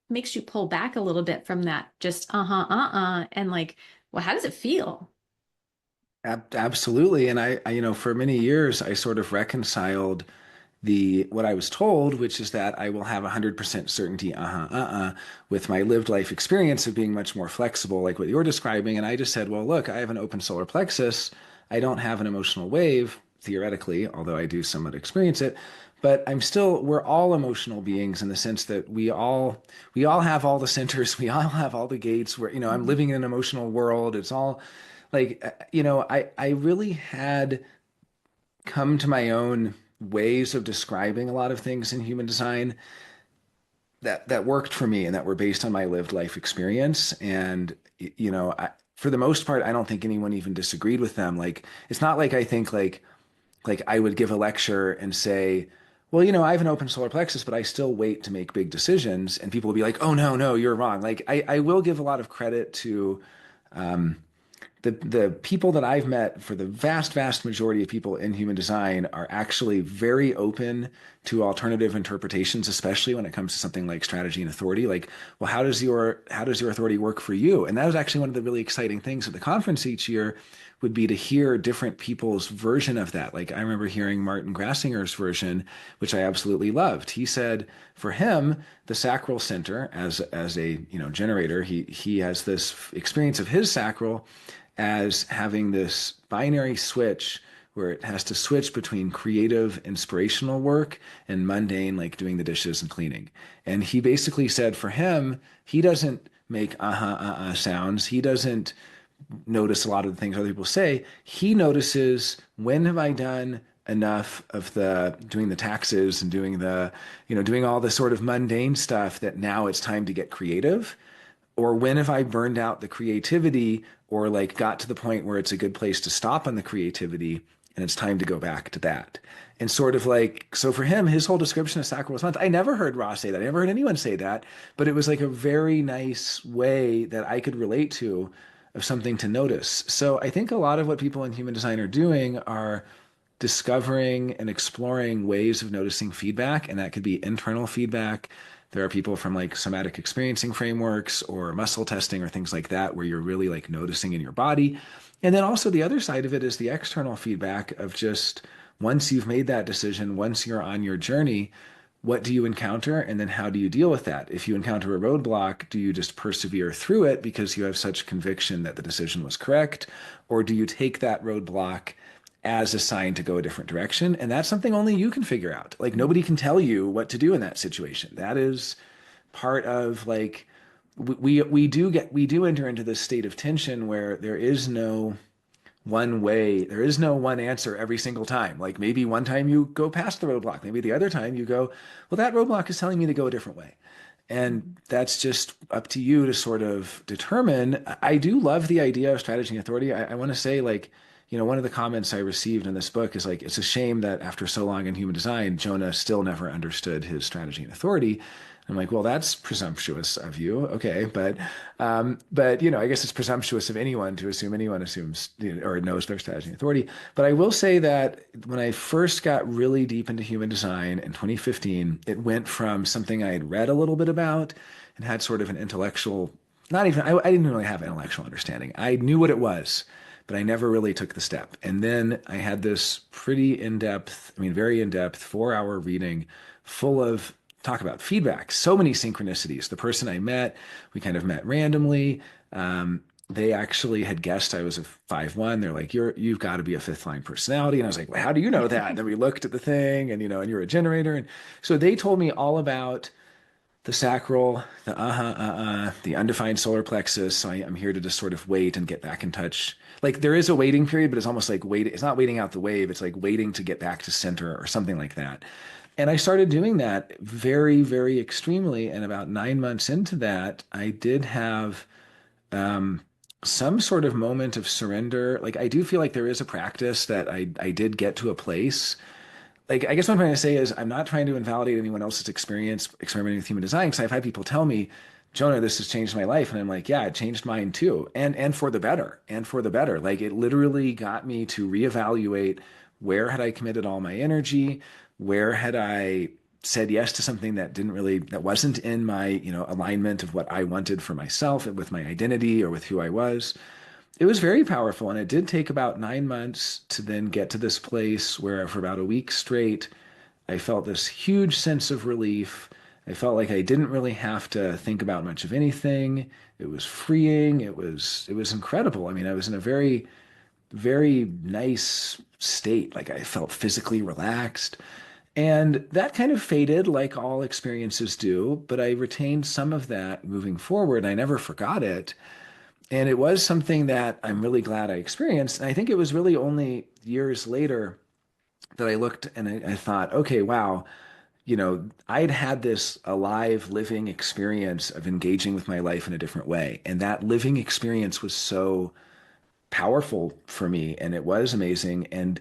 makes you pull back a little bit from that just and like, well, how does it feel? Absolutely. And for many years, I sort of reconciled what I was told, which is that I will have 100% certainty, with my lived life experience of being much more flexible, like what you're describing. And I just said, well, look, I have an open solar plexus. I don't have an emotional wave, theoretically, although I do somewhat experience it. But we're all emotional beings in the sense that we all have all the centers, we all have all the gates where, I'm living in an emotional world. It's all like, I really had come to my own ways of describing a lot of things in human design that worked for me and that were based on my lived life experience. And for the most part, I don't think anyone even disagreed with them. Like it's not like I think like I would give a lecture and say, well, I have an open solar plexus, but I still wait to make big decisions. And people will be like, oh, no, no, you're wrong. Like I will give a lot of credit to the people that I've met, for the vast majority of people in human design, are actually very open to alternative interpretations, especially when it comes to something like strategy and authority. Like, well, how does your authority work for you? And that was actually one of the really exciting things at the conference each year, would be to hear different people's version of that. Like I remember hearing Martin Grassinger's version, which I absolutely loved. He said for him, the sacral center as a generator, he has this experience of his sacral as having this binary switch where it has to switch between creative, inspirational work and mundane, like doing the dishes and cleaning. And he basically said for him, he doesn't make sounds. He doesn't notice a lot of the things other people say. He notices, when have I done enough of the doing the taxes and doing all the sort of mundane stuff that now it's time to get creative? Or when have I burned out the creativity, or like got to the point where it's a good place to stop on the creativity and it's time to go back to that? And sort of like, so for him, his whole description of sacral response, I never heard Ra say that. I never heard anyone say that, but it was like a very nice way that I could relate to, of something to notice. So I think a lot of what people in human design are doing are discovering and exploring ways of noticing feedback, and that could be internal feedback. There are people from like somatic experiencing frameworks or muscle testing or things like that, where you're really like noticing in your body. And then also the other side of it is the external feedback of just, once you've made that decision, once you're on your journey, what do you encounter? And then how do you deal with that? If you encounter a roadblock, do you just persevere through it because you have such conviction that the decision was correct? Or do you take that roadblock as a sign to go a different direction? And that's something only you can figure out. Like nobody can tell you what to do in that situation. That is part of like, we do enter into this state of tension where there is no one way. There is no one answer every single time. Like maybe one time you go past the roadblock. Maybe the other time you go, well, that roadblock is telling me to go a different way. And that's just up to you to sort of determine. I do love the idea of strategy and authority. I want to say, like, one of the comments I received in this book is like, it's a shame that after so long in human design, Jonah still never understood his strategy and authority. I'm like, well, that's presumptuous of you. Okay. But I guess it's presumptuous of anyone to assume anyone assumes, or knows their strategy and authority. But I will say that when I first got really deep into human design in 2015, it went from something I had read a little bit about and had sort of an intellectual, not even, I didn't really have intellectual understanding. I knew what it was, but I never really took the step. And then I had this pretty in-depth, I mean, very in-depth 4-hour reading full of talk about feedback, so many synchronicities. The person I met, we kind of met randomly. They actually had guessed I was a 5-1. They're like, you've got to be a fifth line personality. And I was like, well, how do you know that? And then we looked at the thing and, and you're a generator. And so they told me all about the sacral, the undefined solar plexus. So I'm here to just sort of wait and get back in touch. Like there is a waiting period, but it's almost like wait. It's not waiting out the wave. It's like waiting to get back to center or something like that. And I started doing that very, very extremely. And about 9 months into that, I did have some sort of moment of surrender. Like I do feel like there is a practice that I did get to a place. Like I guess what I'm trying to say is I'm not trying to invalidate anyone else's experience experimenting with human design because I've had people tell me, Jonah, this has changed my life. And I'm like, yeah, it changed mine too. And for the better. And for the better. Like it literally got me to reevaluate where had I committed all my energy, where had I said yes to something that didn't really that wasn't in my, alignment of what I wanted for myself and with my identity or with who I was. It was very powerful, and it did take about 9 months to then get to this place where, for about a week straight, I felt this huge sense of relief. I felt like I didn't really have to think about much of anything. It was freeing. It was incredible. I mean, I was in a very, very nice state. Like I felt physically relaxed. And that kind of faded like all experiences do, but I retained some of that moving forward. I never forgot it. And it was something that I'm really glad I experienced. And I think it was really only years later that I looked and I thought, okay, wow, I'd had this alive, living experience of engaging with my life in a different way. And that living experience was so powerful for me and it was amazing. And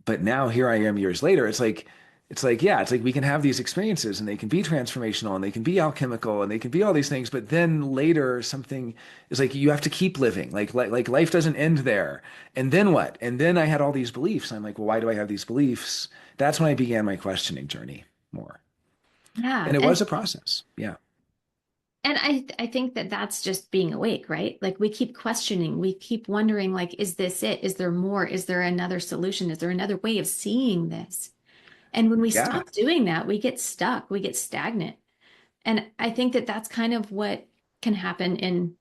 but now here I am years later. Yeah, it's like we can have these experiences and they can be transformational and they can be alchemical and they can be all these things. But then later something is like you have to keep living. Like life doesn't end there. And then what? And then I had all these beliefs. I'm like, well, why do I have these beliefs? That's when I began my questioning journey more. Yeah. And it And was a process. Yeah. I think that that's just being awake, right? Like we keep questioning, we keep wondering, like, is this it? Is there more? Is there another solution? Is there another way of seeing this? And when we Yeah. stop doing that, we get stuck, we get stagnant. And I think that that's kind of what can happen in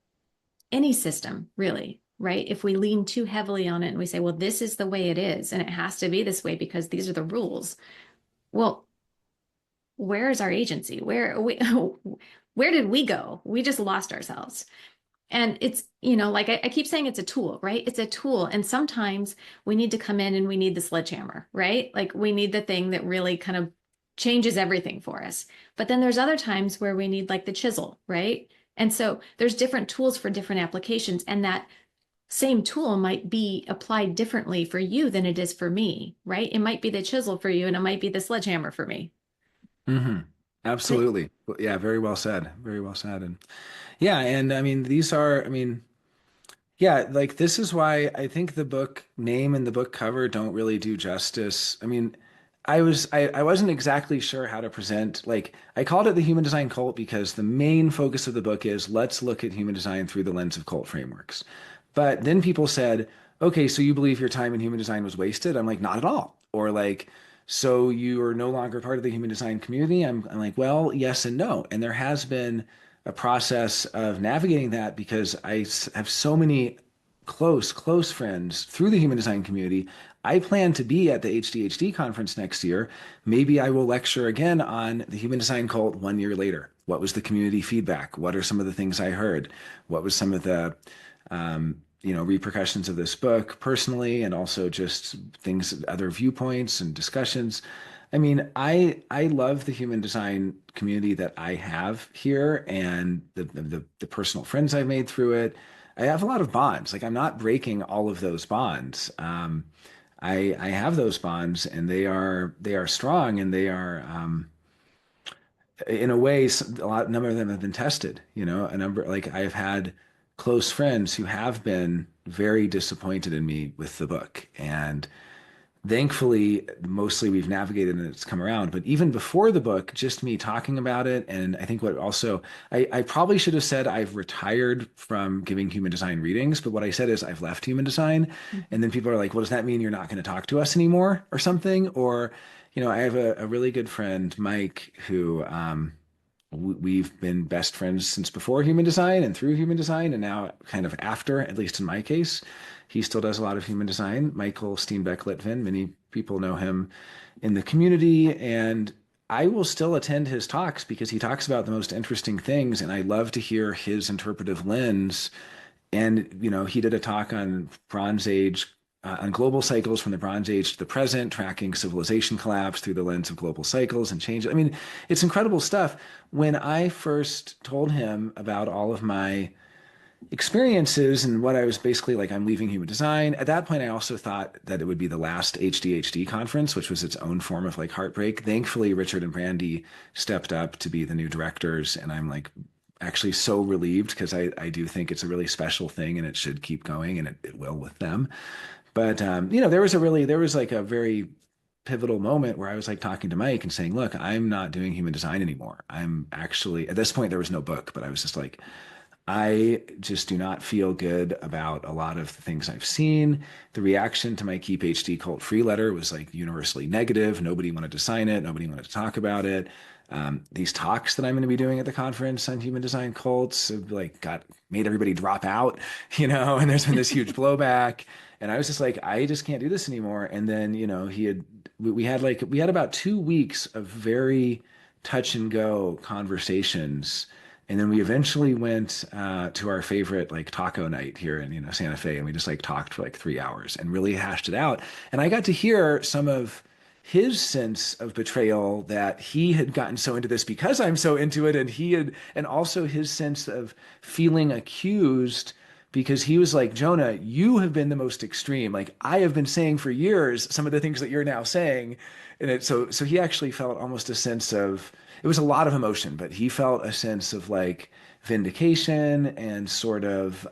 any system, really, right? If we lean too heavily on it and we say, well, this is the way it is, and it has to be this way because these are the rules. Well, where is our agency? Where did we go? We just lost ourselves. And it's, like I keep saying it's a tool, right? It's a tool. And sometimes we need to come in and we need the sledgehammer, right? Like we need the thing that really kind of changes everything for us. But then there's other times where we need like the chisel, right? And so there's different tools for different applications. And that same tool might be applied differently for you than it is for me, right? It might be the chisel for you and it might be the sledgehammer for me. Hmm. But Absolutely. Yeah, very well said. Very well said. And yeah, and I mean, yeah, like this is why I think the book name and the book cover don't really do justice. I mean, I wasn't exactly sure how to present like I called it the human design cult because the main focus of the book is let's look at human design through the lens of cult frameworks. But then people said, okay, so you believe your time in human design was wasted? I'm like, not at all. Or like, so you are no longer part of the human design community? I'm like, well, yes and no. And there has been a process of navigating that because have so many close friends through the human design community. I plan to be at the HDHD conference next year. Maybe I will lecture again on the human design cult 1 year later. What was the community feedback? What are some of the things I heard? What was some of the repercussions of this book personally, and also just things, other viewpoints and discussions. I mean, I love the human design community that I have here and the personal friends I've made through it. I have a lot of bonds. Like I'm not breaking all of those bonds. I have those bonds, and they are strong, and they are in a way a number of them have been tested. A number like I've had close friends who have been very disappointed in me with the book, and thankfully, mostly we've navigated and it's come around. But even before the book, just me talking about it, and I think what also, I probably should have said I've retired from giving human design readings, but what I said is I've left human design. And then people are like, well, does that mean you're not going to talk to us anymore or something? Or, I have a really good friend, Mike, who we've been best friends since before human design and through human design, and now kind of after, at least in my case. He still does a lot of human design. Michael Steenbeck-Litvin, many people know him in the community, and I will still attend his talks because he talks about the most interesting things, and I love to hear his interpretive lens. And, he did a talk on Bronze Age, on global cycles from the Bronze Age to the present, tracking civilization collapse through the lens of global cycles and change. I mean, it's incredible stuff. When I first told him about all of my experiences and what I was basically like, I'm leaving human design. At that point, I also thought that it would be the last HDHD conference, which was its own form of like heartbreak. Thankfully, Richard and Brandy stepped up to be the new directors, and I'm like actually so relieved because I do think it's a really special thing and it should keep going, and it will with them. But there was like a very pivotal moment where I was like talking to Mike and saying, look, I'm not doing human design anymore. I'm actually, at this point, there was no book, but I was just like, I just do not feel good about a lot of the things I've seen. The reaction to my Keep HD Cult Free letter was like universally negative. Nobody wanted to sign it. Nobody wanted to talk about it. These talks that I'm going to be doing at the conference on human design cults have like got made everybody drop out, and there's been this huge blowback. And I was just like, I just can't do this anymore. And then, we had about 2 weeks of very touch and go conversations, and then we eventually went to our favorite like taco night here in Santa Fe, and we just like talked for like 3 hours and really hashed it out. And I got to hear some of his sense of betrayal that he had gotten so into this because I'm so into it, and and also his sense of feeling accused because he was like, Jonah, you have been the most extreme. Like I have been saying for years some of the things that you're now saying, and so he actually felt almost a sense of it was a lot of emotion, but he felt a sense of like vindication and sort of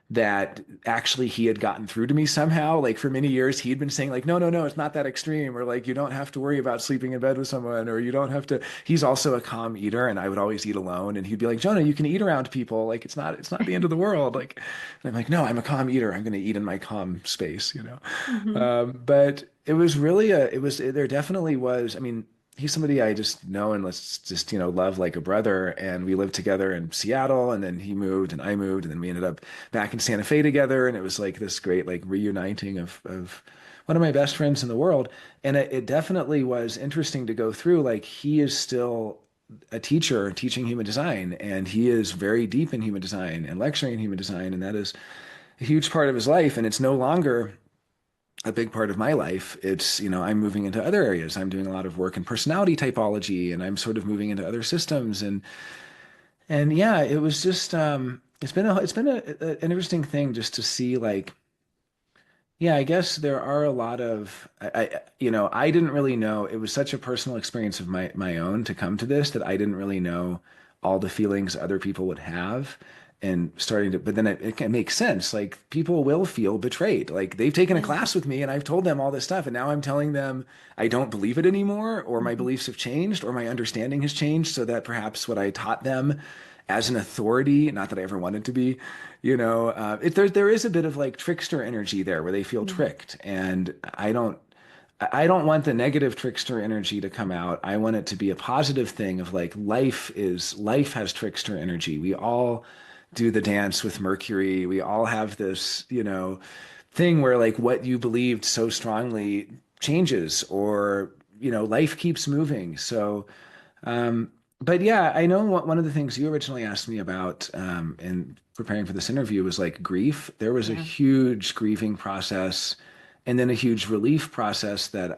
that actually he had gotten through to me somehow. Like for many years, he'd been saying like, no, no, no, it's not that extreme, or like you don't have to worry about sleeping in bed with someone, or you don't have to. He's also a calm eater, and I would always eat alone, and he'd be like, Jonah, you can eat around people, like it's not the end of the world. Like, and I'm like, no, I'm a calm eater. I'm going to eat in my calm space. Hmm. But it was really there definitely was. I mean, he's somebody I just know and let's just, love like a brother. And we lived together in Seattle, and then he moved and I moved, and then we ended up back in Santa Fe together. And it was like this great like reuniting of one of my best friends in the world. And it definitely was interesting to go through. Like he is still a teacher teaching human design, and he is very deep in human design and lecturing in human design. And that is a huge part of his life. And it's no longer a big part of my life. It's, I'm moving into other areas. I'm doing a lot of work in personality typology, and I'm sort of moving into other systems. And yeah, it was just, an interesting thing just to see like, yeah, I guess there are a lot of, I didn't really know. It was such a personal experience of my own to come to this that I didn't really know all the feelings other people would have. And starting to, but then it can make sense. Like people will feel betrayed. Like they've taken a Yeah. class with me and I've told them all this stuff. And now I'm telling them I don't believe it anymore, or my Mhm. beliefs have changed, or my understanding has changed, so that perhaps what I taught them as an authority, not that I ever wanted to be, there is a bit of like trickster energy there where they feel Yeah. tricked. And I don't want the negative trickster energy to come out. I want it to be a positive thing of like life has trickster energy. We all do the dance with Mercury. We all have this, thing where like what you believed so strongly changes, or life keeps moving. So but yeah, I know one of the things you originally asked me about in preparing for this interview was like grief. There was a Yeah. huge grieving process, and then a huge relief process that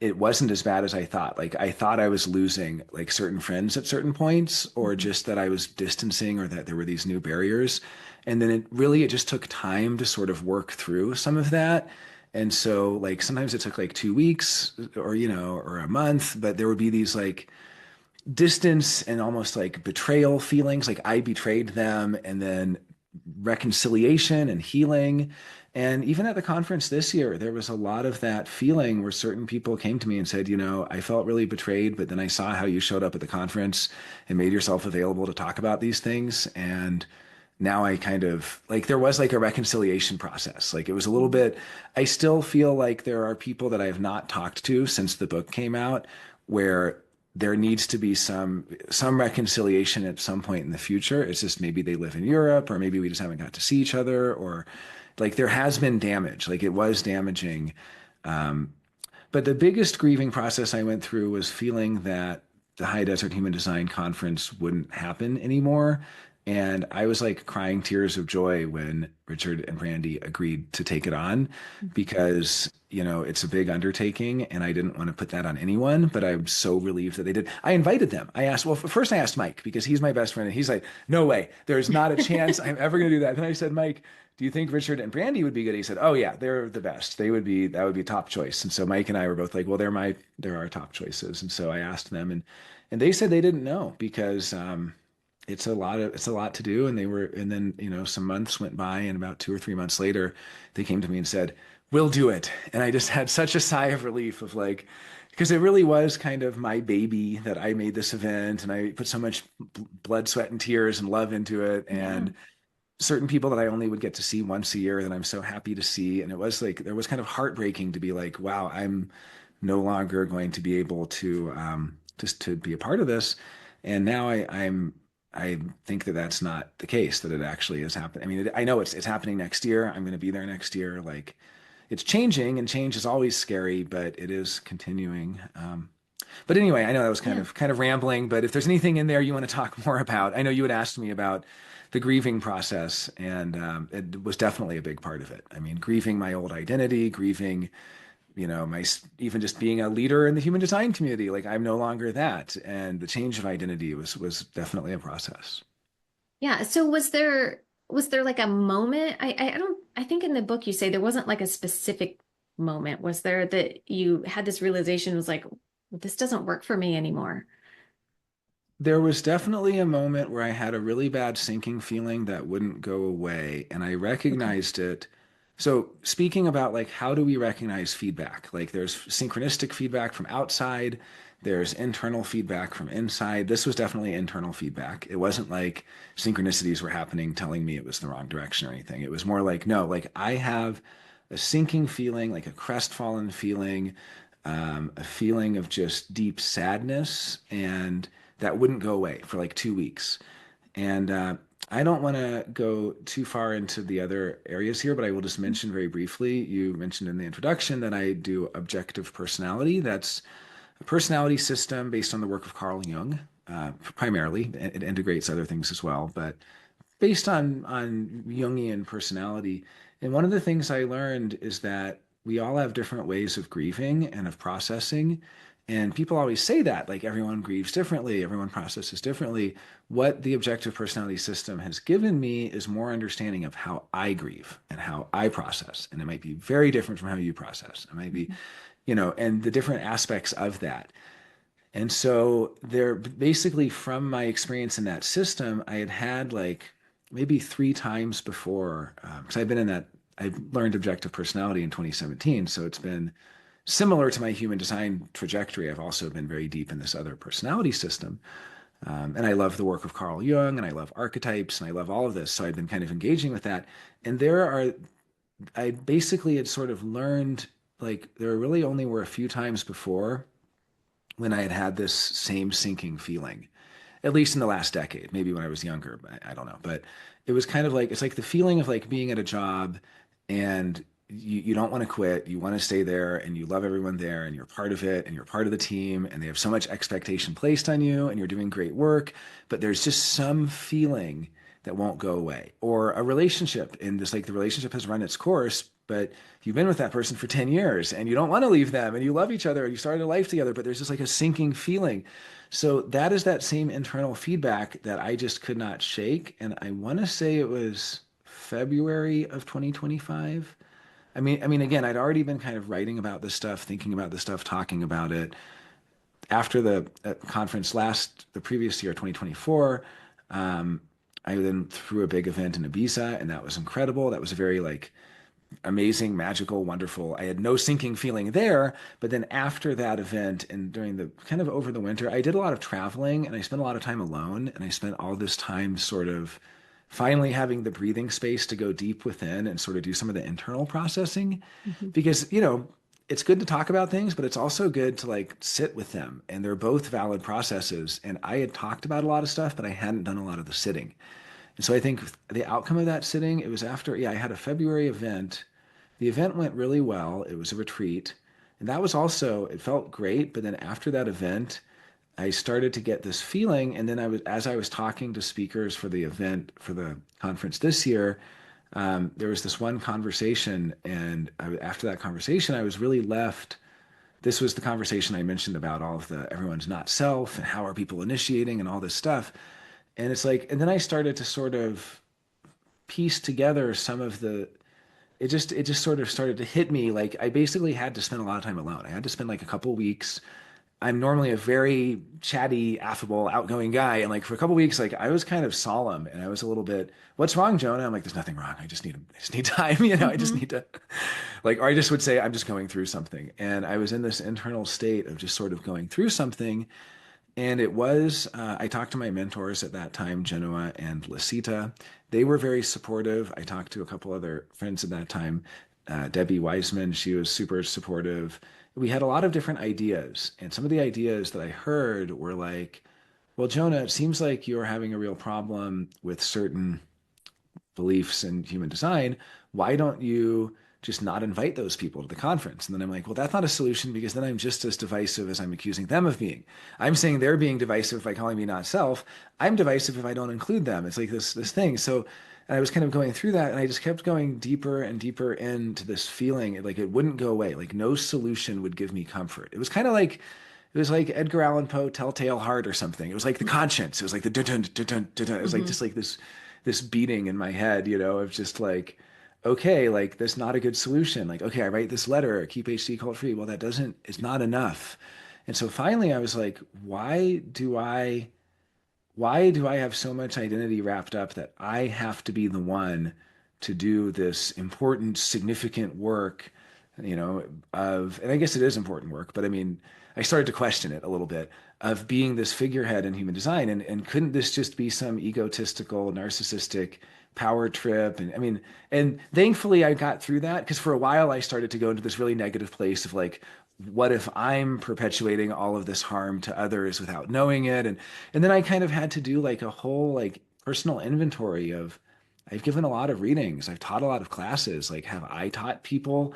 it wasn't as bad as I thought. Like I thought I was losing like certain friends at certain points, or Mhm. just that I was distancing, or that there were these new barriers. And then it just took time to sort of work through some of that. And so like sometimes it took like 2 weeks, or a month, but there would be these like distance and almost like betrayal feelings, like I betrayed them, and then reconciliation and healing. And even at the conference this year, there was a lot of that feeling where certain people came to me and said, I felt really betrayed, but then I saw how you showed up at the conference and made yourself available to talk about these things. And now I kind of like there was like a reconciliation process. Like it was a little Mhm. bit, I still feel like there are people that I have not talked to since the book came out, where there needs to be some reconciliation at some point in the future. It's just maybe they live in Europe, or maybe we just haven't got to see each other, or like there has been damage. Like it was damaging. But the biggest grieving process I went through was feeling that the High Desert Human Design Conference wouldn't happen anymore. And I was like crying tears of joy when Richard and Brandy agreed to take it on, because, it's a big undertaking and I didn't want to put that on anyone, but I'm so relieved that they did. I invited them. I asked, well, first I asked Mike because he's my best friend and he's like, no way, there's not a chance I'm ever going to do that. Then I said, Mike, do you think Richard and Brandy would be good? He said, oh yeah, they're the best. That would be top choice. And so Mike and I were both like, well, they're our top choices. And so I asked them and they said they didn't know because, it's a lot to do. And then, some months went by and about 2 or 3 months later, they came to me and said, we'll do it. And I just had such a sigh of relief of like, because it really was kind of my baby that I made this event and I put so much blood, sweat, and tears and love into it. Yeah. And certain people that I only would get to see once a year that I'm so happy to see. And it was like, there was kind of heartbreaking to be like, wow, I'm no longer going to be able to just to be a part of this. And now I think that that's not the case, that it actually is happening. I mean, I know it's happening next year. I'm going to be there next year. Like it's changing and change is always scary, but it is continuing. But anyway, I know that was Yeah. kind of rambling, but if there's anything in there you want to talk more about, I know you had asked me about the grieving process, and it was definitely a big part of it. I mean, grieving my old identity, grieving, my even just being a leader in the human design community, like I'm no longer that, and the change of identity was definitely a process. Yeah. So was there like a moment? I don't I think in the book you say there wasn't like a specific moment. Was there that you had this realization was like, this doesn't work for me anymore? There was definitely a moment where I had a really bad sinking feeling that wouldn't go away, and I Okay. recognized it. So, speaking about like how do we recognize feedback? Like there's synchronistic feedback from outside, there's internal feedback from inside. This was definitely internal feedback. It wasn't like synchronicities were happening telling me it was the wrong direction or anything. It was more like, no, like I have a sinking feeling, like a crestfallen feeling, a feeling of just deep sadness, and that wouldn't go away for like 2 weeks. And I don't want to go too far into the other areas here, but I will just mention very briefly. You mentioned in the introduction that I do objective personality. That's a personality system based on the work of Carl Jung, primarily. It integrates other things as well, but based on Jungian personality. And one of the things I learned is that we all have different ways of grieving and of processing. And people always say that, like everyone grieves differently, everyone processes differently. What the objective personality system has given me is more understanding of how I grieve and how I process. And it might be very different from how you process. It might be, and the different aspects of that. And so there basically from my experience in that system, I had like maybe 3 times before, because I've been in that, I learned objective personality in 2017. So it's been similar to my human design trajectory. I've also been very deep in this other personality system. And I love the work of Carl Jung and I love archetypes and I love all of this. So I've been kind of engaging with that. And I basically had sort of learned like there really only were a few times before when I had had this same sinking feeling, at least in the last decade, maybe when I was younger, I don't know. But it was kind of like, it's like the feeling of like being at a job and you don't want to quit. You want to stay there and you love everyone there and you're part of it and you're part of the team and they have so much expectation placed on you and you're doing great work. But there's just some feeling that won't go away, or a relationship and just like the relationship has run its course, but you've been with that person for 10 years and you don't want to leave them and you love each other and you started a life together, but there's just like a sinking feeling. So that is that same internal feedback that I just could not shake. And I want to say it was February of 2025. I mean, again, I'd already been kind of writing about this stuff, thinking about this stuff, talking about it. After the conference the previous year, 2024, um, I then threw a big event in Ibiza, and that was incredible. That was a very like amazing, magical, wonderful. I had no sinking feeling there, but then after that event and during the kind of over the winter, I did a lot of traveling and I spent a lot of time alone, and I spent all this time sort of finally having the breathing space to go deep within and sort of do some of the internal processing Mhm. because, it's good to talk about things, but it's also good to like sit with them. And they're both valid processes. And I had talked about a lot of stuff, but I hadn't done a lot of the sitting. And so I think the outcome of that sitting, it was after, yeah, I had a February event. The event went really well. It was a retreat. And that was also, it felt great. But then after that event, I started to get this feeling. And then as I was talking to speakers for the event, for the conference this year, There was this one conversation, and after that conversation, I was really left. This was the conversation I mentioned about all of the everyone's not self and how are people initiating and all this stuff. And it's like, and then I started to sort of piece together some of the it just sort of started to hit me like I basically had to spend a lot of time alone. I had to spend like a couple weeks. I'm normally a very chatty, affable, outgoing guy, and like for a couple weeks, like I was kind of solemn, and I was a little bit, "What's wrong, Jonah?" I'm like, "There's nothing wrong. I just need time, you know. I just Hmm. need to, like, or I just would say I'm just going through something." And I was in this internal state of just sort of going through something, and it was, I talked to my mentors at that time, Genoa and Lasita. They were very supportive. I talked to a couple other friends at that time. Debbie Wiseman, she was super supportive. We had a lot of different ideas. And some of the ideas that I heard were like, well, Jonah, it seems like you're having a real problem with certain beliefs in human design, why don't you just not invite those people to the conference? And then I'm like, well, that's not a solution because then I'm just as divisive as I'm accusing them of being. I'm saying they're being divisive by calling me not self. I'm divisive if I don't include them. It's like this thing. So and I was kind of going through that and I just kept going deeper and deeper into this feeling like it wouldn't go away. Like no solution would give me comfort. It was kind of like it was like Edgar Allan Poe, Telltale Heart or something. It was like the conscience. It was like the dun dun dun dun dun dun. It was like Hmm. just like this beating in my head, you know, of just like, okay, like that's not a good solution. Like, okay, I write this letter, keep HC cult free. Well, that doesn't, it's not enough. And so finally I was like, why do I have so much identity wrapped up that I have to be the one to do this important, significant work, you know, and I guess it is important work, but I mean, I started to question it a little bit of being this figurehead in human design. And couldn't this just be some egotistical, narcissistic power trip? And I mean, and thankfully I got through that because for a while I started to go into this really negative place of like, what if I'm perpetuating all of this harm to others without knowing it? And then I kind of had to do like a whole like personal inventory of I've given a lot of readings, I've taught a lot of classes. Like, have I taught people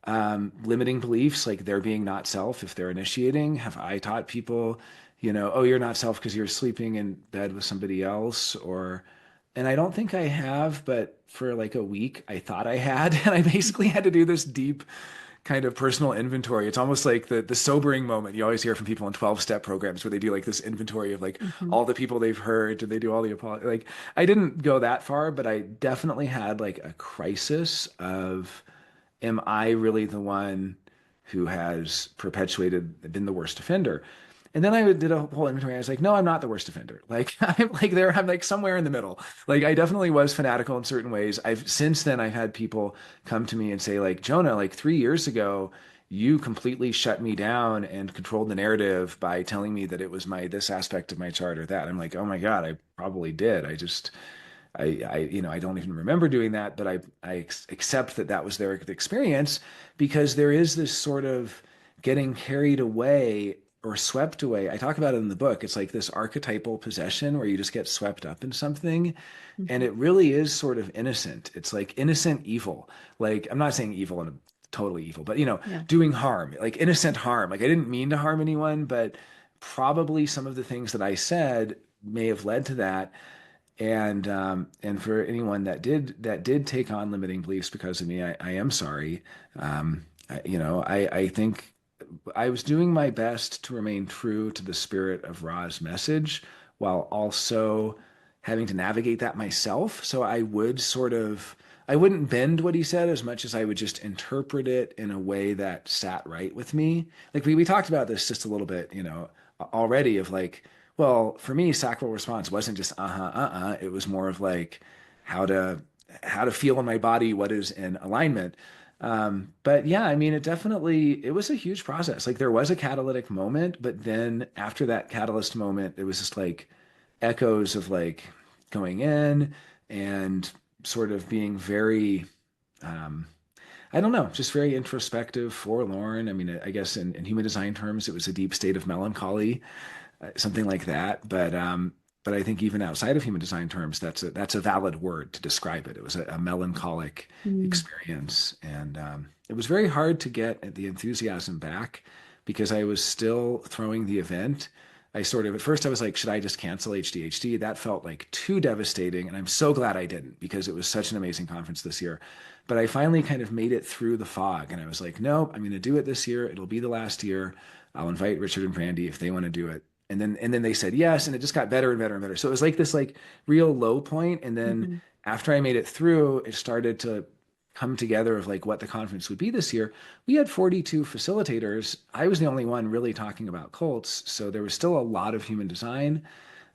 limiting beliefs, like they're being not self if they're initiating? Have I taught people, you know, oh, you're not self because you're sleeping in bed with somebody else? Or, and I don't think I have, but for like a week, I thought I had. And I basically had to do this deep kind of personal inventory. It's almost like the sobering moment you always hear from people in 12-step programs where they do like this inventory of like Hmm. all the people they've hurt. Did they do all the apology? Like I didn't go that far, but I definitely had like a crisis of am I really the one who has been the worst offender? And then I did a whole inventory. I was like, no, I'm not the worst offender. Like I'm like somewhere in the middle. Like I definitely was fanatical in certain ways. Since then I've had people come to me and say, like, Jonah, like 3 years ago, you completely shut me down and controlled the narrative by telling me that it was my this aspect of my chart or that. I'm like, oh my God, I probably did. You know, I don't even remember doing that, but I accept that that was their experience because there is this sort of getting carried away or swept away. I talk about it in the book. It's like this archetypal possession where you just get swept up in something. And Hmm. it really is sort of innocent. It's like innocent evil. Like, I'm not saying evil in a totally evil, but, you know, Yeah. doing harm, like innocent harm. Like, I didn't mean to harm anyone, but probably some of the things that I said may have led to that. And for anyone that did take on limiting beliefs because of me, I am sorry. You know, I think I was doing my best to remain true to the spirit of Ra's message while also having to navigate that myself. So I wouldn't bend what he said as much as I would just interpret it in a way that sat right with me. Like we talked about this just a little bit, you know, already of like, well, for me, sacral response wasn't just uh-huh, uh-uh. It was more of like how to how to feel in my body what is in alignment. But yeah, I mean, it was a huge process. Like there was a catalytic moment, but then after that catalyst moment, it was just like echoes of like going in and sort of being very, um, I don't know, just very introspective, forlorn. I mean, I guess in human design terms, it was a deep state of melancholy, something like that. But I think even outside of human design terms, that's a valid word to describe it. It was a melancholic Mm. experience, and it was very hard to get the enthusiasm back because I was still throwing the event. I sort of, at first I was like, should I just cancel HDHD? That felt like too devastating. And I'm so glad I didn't because it was such an amazing conference this year. But I finally kind of made it through the fog and I was like, nope, I'm going to do it this year. It'll be the last year. I'll invite Richard and Brandy if they want to do it. And then they said yes, and it just got better and better and better. So it was like this like real low point. And then Hmm. after I made it through, it started to come together of like what the conference would be this year. We had 42 facilitators. I was the only one really talking about cults. So there was still a lot of human design.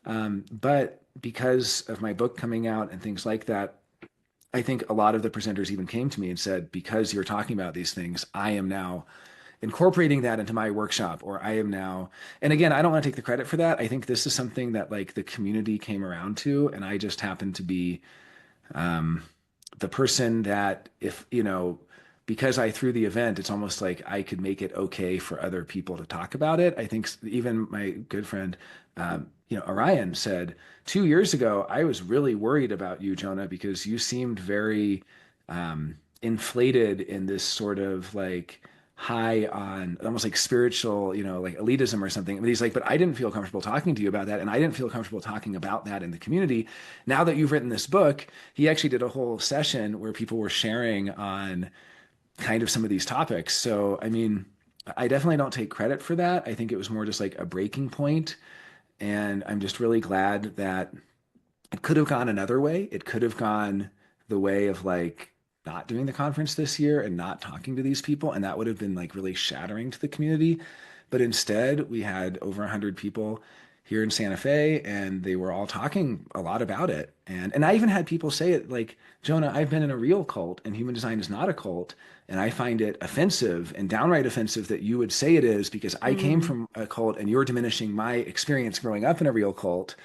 But because of my book coming out and things like that, I think a lot of the presenters even came to me and said, because you're talking about these things, I am now incorporating that into my workshop, or I am now, and again, I don't want to take the credit for that. I think this is something that like the community came around to, and I just happened to be um, the person that if because I threw the event, it's almost like I could make it okay for other people to talk about it. I think even my good friend, Orion said 2 years ago, I was really worried about you, Jonah, because you seemed very inflated in this sort of like high on almost like spiritual, like elitism or something. But he's like, but I didn't feel comfortable talking to you about that. And I didn't feel comfortable talking about that in the community. Now that you've written this book, he actually did a whole session where people were sharing on kind of some of these topics. So, I mean, I definitely don't take credit for that. I think it was more just like a breaking point. And I'm just really glad that it could have gone another way. It could have gone the way of like not doing the conference this year and not talking to these people. And that would have been like really shattering to the community. But instead, we had over 100 people here in Santa Fe, and they were all talking a lot about it. And I even had people say it like, Jonah, I've been in a real cult, and human design is not a cult. And I find it offensive and downright offensive that you would say it is because I came Mm, from a cult and you're diminishing my experience growing up in a real cult.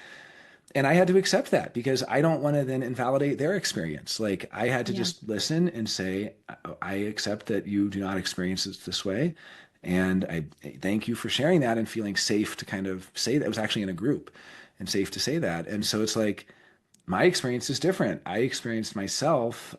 And I had to accept that because I don't want to then invalidate their experience. Like I had to yeah. just listen and say, I accept that you do not experience it this way. And I thank you for sharing that and feeling safe to kind of say that. It was actually in a group and safe to say that. And so it's like my experience is different. I experienced myself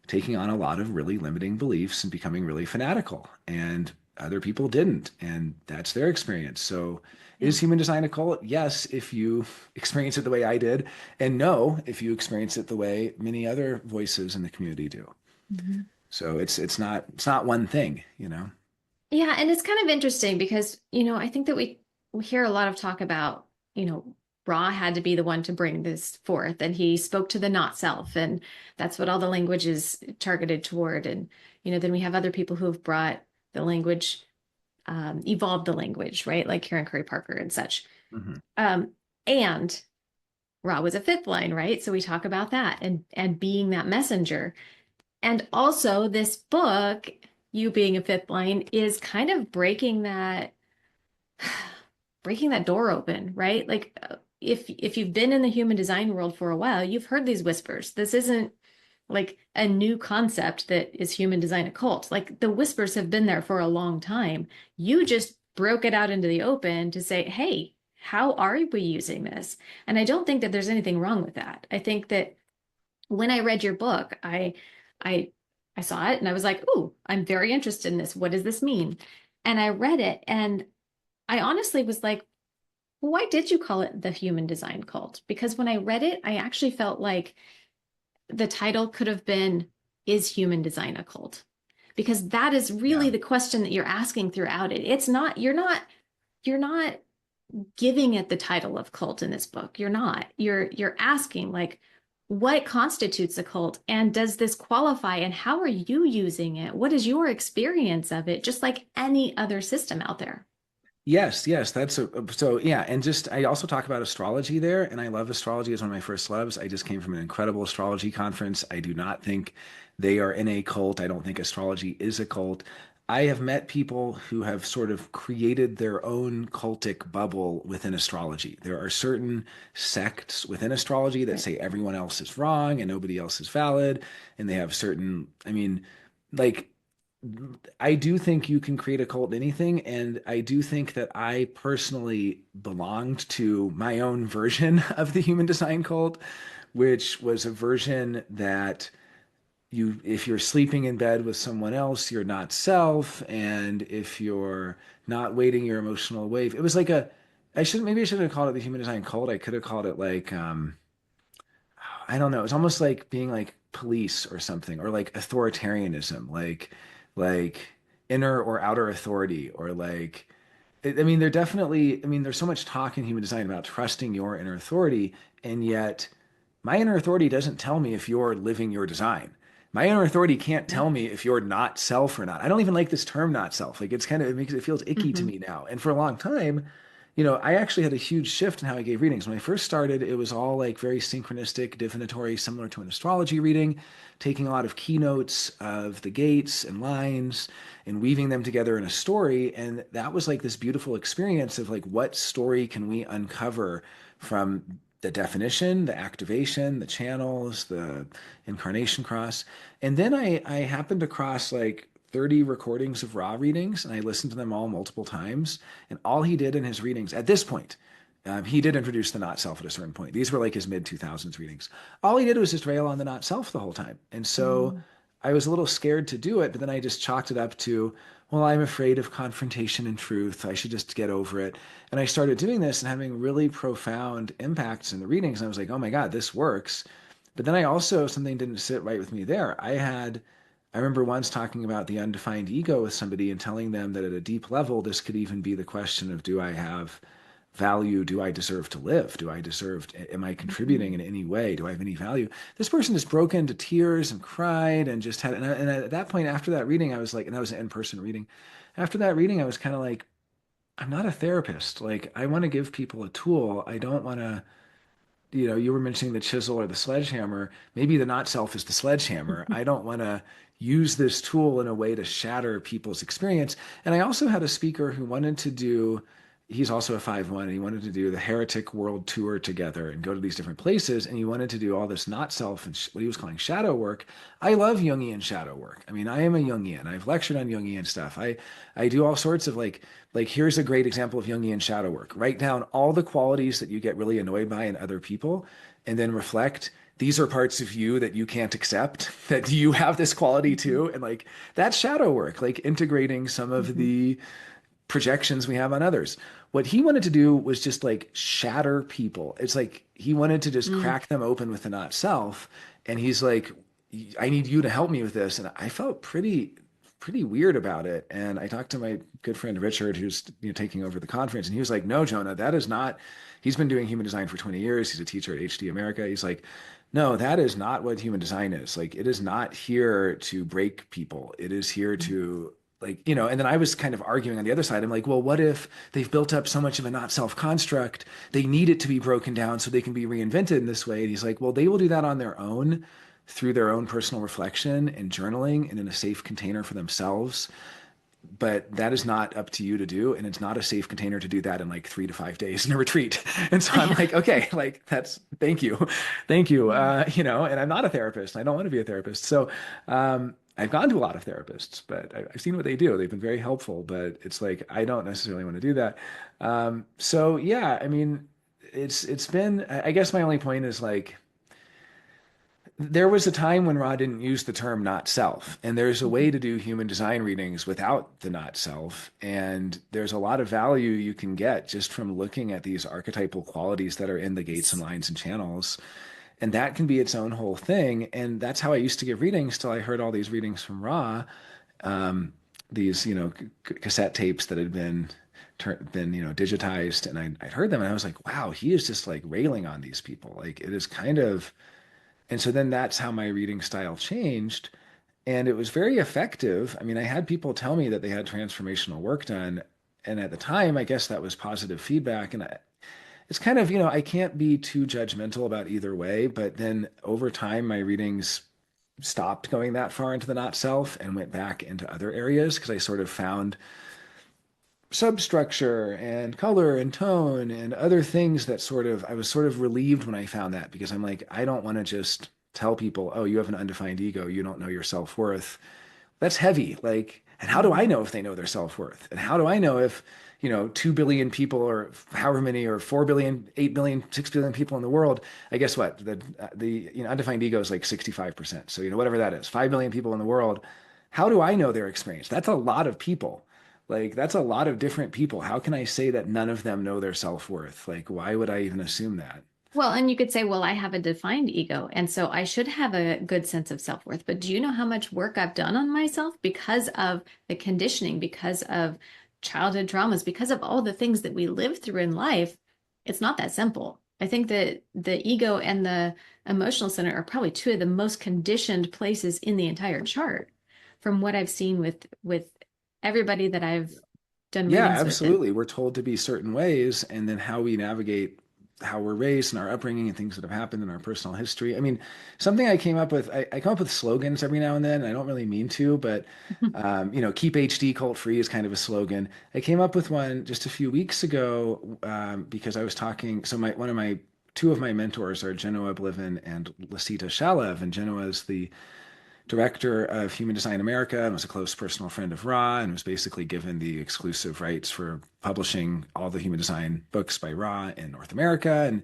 taking on a lot of really limiting beliefs and becoming really fanatical, and other people didn't, and that's their experience. So, Yeah. is human design a cult? Yes, if you experience it the way I did, and no, if you experience it the way many other voices in the community do. Mhm. So it's not one thing. Yeah, and it's kind of interesting because, I think that we hear a lot of talk about, Ra had to be the one to bring this forth, and he spoke to the not self, and that's what all the language is targeted toward. And, then we have other people who have brought the language, evolved the language, right? Like Karen Curry Parker and such. Mhm. Um, and Ra was a fifth line, right? So we talk about that and being that messenger. And also, this book, you being a fifth line, is kind of breaking that door open, right? Like if you've been in the human design world for a while, you've heard these whispers. This isn't like a new concept that is human design occult. Like the whispers have been there for a long time. You just broke it out into the open to say, hey, how are we using this? And I don't think that there's anything wrong with that. I think that when I read your book, I I saw it and I was like, "Ooh, I'm very interested in this. What does this mean?" And I read it and I honestly was like, well, "Why did you call it the human design cult?" Because when I read it, I actually felt like the title could have been Is Human Design a Cult? Because that is Yeah. really the question that you're asking throughout it. It's not you're not giving it the title of cult in this book. You're not. You're asking like what constitutes a cult and does this qualify and how are you using it? What is your experience of it? Just like any other system out there. Yes, yes, so yeah, and just I also talk about astrology there, and I love astrology as one of my first loves. I just came from an incredible astrology conference. I do not think they are in a cult. I don't think astrology is a cult. I have met people who have sort of created their own cultic bubble within astrology. There are certain sects within astrology that Right. say everyone else is wrong and nobody else is valid, and they have certain, I mean, like I do think you can create a cult in anything, and I do think that I personally belonged to my own version of the human design cult, which was a version that if you're sleeping in bed with someone else, you're not self, and if you're not waiting your emotional wave, it was like maybe I shouldn't have called it the human design cult. I could have called it like, I don't know. It's almost like being like police or something, or like authoritarianism, like inner or outer authority, or like, I mean, they're definitely, I mean, there's so much talk in human design about trusting your inner authority, and yet my inner authority doesn't tell me if you're living your design. My inner authority can't Yeah. tell me if you're not self or not. I don't even like this term not self. Like it's kind of, it feels icky to Hmm. me now. And for a long time, I actually had a huge shift in how I gave readings. When I first started, it was all like very synchronistic, divinatory, similar to an astrology reading, taking a lot of keynotes of the gates and lines and weaving them together in a story. And that was like this beautiful experience of like, what story can we uncover from the definition, the activation, the channels, the incarnation cross. And then I happened across like 30 recordings of Ra readings, and I listened to them all multiple times. And all he did in his readings at this point, he did introduce the not self at a certain point. These were like his mid 2000s readings. All he did was just rail on the not self the whole time. And so Mm. I was a little scared to do it, but then I just chalked it up to, well, I'm afraid of confrontation and truth. I should just get over it. And I started doing this and having really profound impacts in the readings. And I was like, oh my God, this works. But then I also, something didn't sit right with me there. I remember once talking about the undefined ego with somebody and telling them that at a deep level, this could even be the question of, do I have value? Do I deserve to live? Am I contributing Mhm. in any way? Do I have any value? This person just broke into tears and cried and just and at that point, after that reading, I was like, and that was an in-person reading. After that reading, I was kind of like, I'm not a therapist. Like, I want to give people a tool. I don't want to, you were mentioning the chisel or the sledgehammer. Maybe the not self is the sledgehammer. I don't want to use this tool in a way to shatter people's experience. And I also had a speaker who wanted to do, he's also a 5-1, and he wanted to do the Heretic World Tour together and go to these different places. And he wanted to do all this not self and what he was calling shadow work. I love Jungian shadow work. I mean, I am a Jungian. I've lectured on Jungian stuff. I do all sorts of like here's a great example of Jungian shadow work. Write down all the qualities that you get really annoyed by in other people, and then reflect. These are parts of you that you can't accept, that you have this quality Mhm. too. And like that's shadow work, like integrating some of Mhm. the projections we have on others. What he wanted to do was just like shatter people. It's like he wanted to just Mm. crack them open with the not self. And he's like, I need you to help me with this. And I felt pretty weird about it. And I talked to my good friend Richard, who's taking over the conference, and he was like, "No, Jonah, that is not." He's been doing human design for 20 years. He's a teacher at HD America. He's like, "No, that is not what human design is. Like, it is not here to break people. It is here to and then I was kind of arguing on the other side. I'm like, well, what if they've built up so much of a not self construct? They need it to be broken down so they can be reinvented in this way. And he's like, well, they will do that on their own through their own personal reflection and journaling and in a safe container for themselves. But that is not up to you to do. And it's not a safe container to do that in like 3 to 5 days in a retreat. And so I'm Yeah. like, okay, like that's, thank you. Thank you. Yeah. And I'm not a therapist. I don't want to be a therapist. So, I've gone to a lot of therapists, but I've seen what they do. They've been very helpful, but it's like, I don't necessarily want to do that. So yeah, I mean, it's been, I guess my only point is like, there was a time when Ra didn't use the term not self, and there's a way Mhm. to do human design readings without the not self. And there's a lot of value you can get just from looking at these archetypal qualities that are in the gates and lines and channels. And that can be its own whole thing. And that's how I used to give readings till I heard all these readings from Ra, um, these, cassette tapes that had been digitized, and I'd heard them and I was like, wow, he is just like railing on these people. Like it is kind of, and so then that's how my reading style changed. And it was very effective. I mean, I had people tell me that they had transformational work done. And at the time, I guess that was positive feedback. It's kind of, I can't be too judgmental about either way. But then over time, my readings stopped going that far into the not self and went back into other areas because I sort of found substructure and color and tone and other things that I was sort of relieved when I found that because I'm like, I don't want to just tell people, oh, you have an undefined ego, you don't know your self-worth. That's heavy. Like, and how do I Mhm. know if they know their self-worth? And how do I know if, 2 billion people or however many or 4 billion, 8 billion, 6 billion people in the world, I guess what? The undefined ego is like 65%. So, whatever that is, 5 billion people in the world, how do I know their experience? That's a lot of people. Like, that's a lot of different people. How can I say that none of them know their self-worth? Like, why would I even assume that? Well, and you could say, well, I have a defined ego, and so I should have a good sense of self-worth. But do you know how much work I've done on myself because of the conditioning, because of childhood traumas, because of all the things that we live through in life? It's not that simple. I think that the ego and the emotional center are probably two of the most conditioned places in the entire chart, from what I've seen with everybody that I've done Yeah, readings with. And absolutely. We're told to be certain ways, and then how we navigate how we're raised and our upbringing and things that have happened in our personal history. I mean, something I came up with, I come up with slogans every now and then. I don't really mean to, but keep HD cult free is kind of a slogan. I came up with one just a few weeks ago because I was talking. So two of my mentors are Genoa Bliven and Lasita Shalev, and Genoa is the director of Human Design America and was a close personal friend of Ra and was basically given the exclusive rights for publishing all the human design books by Ra in North America and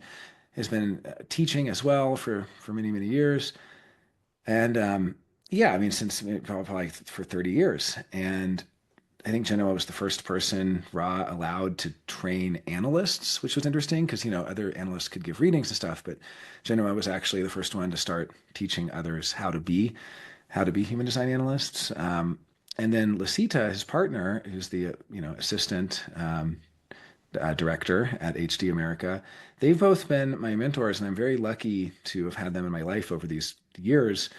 has been teaching as well for many, many years. And yeah, I mean, since probably for 30 years. And I think Genoa was the first person Ra allowed to train analysts, which was interesting because, other analysts could give readings and stuff, but Genoa was actually the first one to start teaching others how to be human design analysts. And then Lasita, his partner, who's the assistant director at HD America, they've both been my mentors, and I'm very lucky to have had them in my life over these years,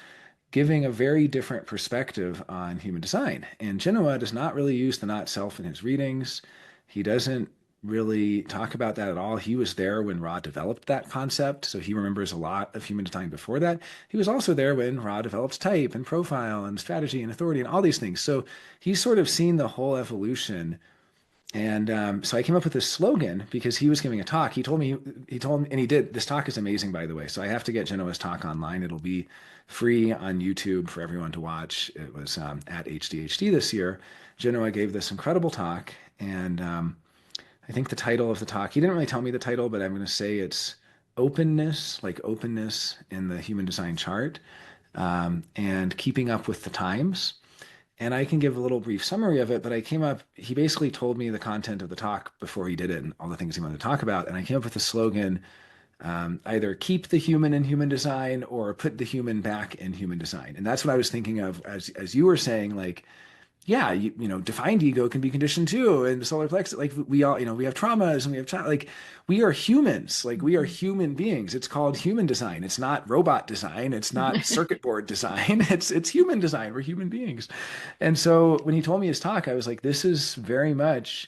giving a very different perspective on human design. And Genoa does not really use the not self in his readings. He doesn't really talk about that at all. He was there when Ra developed that concept, so he remembers a lot of human design before that. He was also there when Ra developed type and profile and strategy and authority and all these things. So he's sort of seen the whole evolution. And so I came up with this slogan because he was giving a talk. He told me, and he did. This talk is amazing, by the way. So I have to get Genoa's talk online. It'll be free on YouTube for everyone to watch. It was at HDHD this year. Genoa gave this incredible talk, and I think the title of the talk, he didn't really tell me the title, but I'm going to say it's Openness, like openness in the human design chart, and keeping up with the times. And I can give a little brief summary of it, but he basically told me the content of the talk before he did it and all the things he wanted to talk about. And I came up with the slogan, either keep the human in human design or put the human back in human design. And that's what I was thinking of as you were saying, like, yeah, defined ego can be conditioned too. And the solar plexus, like we all, we have traumas and we have, like, we are humans, like we are human beings. It's called human design. It's not robot design. It's not circuit board design. It's human design. We're human beings. And so when he told me his talk, I was like, this is very much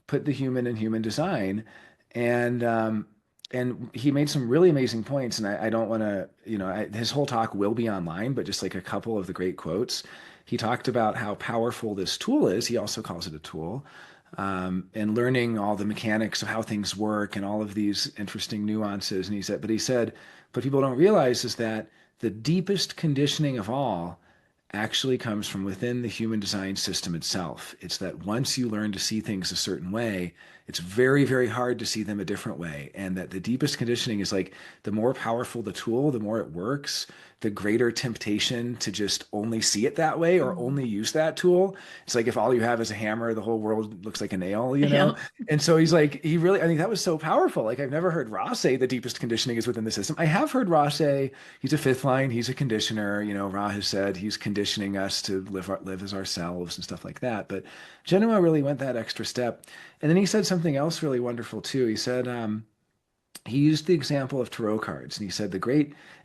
put the human in human design. And, and he made some really amazing points. And I don't want to, his whole talk will be online, but just like a couple of the great quotes. He talked about how powerful this tool is. He also calls it a tool. And learning all the mechanics of how things work and all of these interesting nuances. And he said, what people don't realize is that the deepest conditioning of all actually comes from within the human design system itself. It's that once you learn to see things a certain way, it's very, very hard to see them a different way. And that the deepest conditioning is like the more powerful the tool, the more it works, the greater temptation to just only see it that way or only use that tool. It's like if all you have is a hammer, the whole world looks like a nail, you know? yeah. And so he's like, I think that was so powerful. Like I've never heard Ra say the deepest conditioning is within the system. I have heard Ra say he's a fifth line, he's a conditioner. Ra has said he's conditioning us to live as ourselves and stuff like that. But Genoa really went that extra step. And then he said something else really wonderful too. He said, he used the example of tarot cards, and he said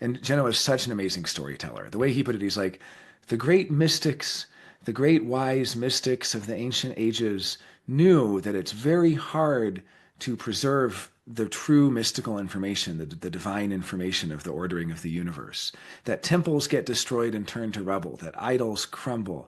and Genoa is such an amazing storyteller. The way he put it, he's like, the great mystics, the great wise mystics of the ancient ages knew that it's very hard to preserve the true mystical information, the divine information of the ordering of the universe, that temples get destroyed and turned to rubble, that idols crumble.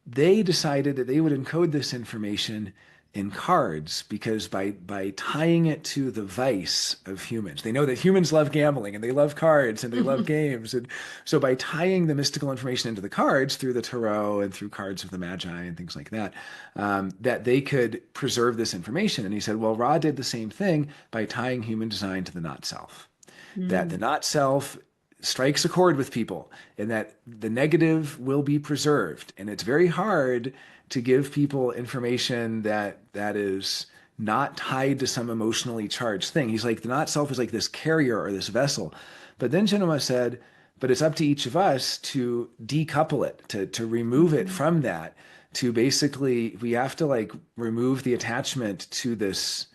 They decided that they would encode this information in cards because by tying it to the vice of humans, they know that humans love gambling and they love cards and they love games. And so by tying the mystical information into the cards through the tarot and through cards of the magi and things like that, that they could preserve this information. And he said, well, Ra did the same thing by tying human design to the not self, that the Mm. not self strikes a chord with people and that the negative will be preserved. And it's very hard to give people information that is not tied to some emotionally charged thing. He's like, the not self is like this carrier or this vessel. But then Chinua said, but it's up to each of us to decouple it, to remove it Mhm. from that, to basically, we have to like remove the attachment to this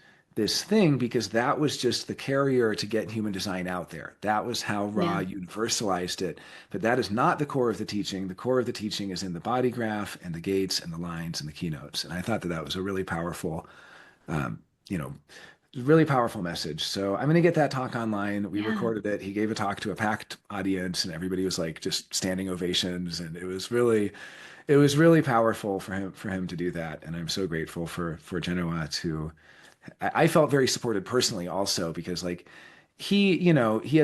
thing because that was just the carrier to get human design out there. That was how Ra Yeah. universalized it. But that is not the core of the teaching. The core of the teaching is in the body graph and the gates and the lines and the keynotes. And I thought that that was a really powerful, um, you know, really powerful message. So I'm going to get that talk online. We Yeah. recorded it. He gave a talk to a packed audience and everybody was like just standing ovations. And it was really powerful for him to do that. And I'm so grateful for Genoa to I felt very supported personally also because like he had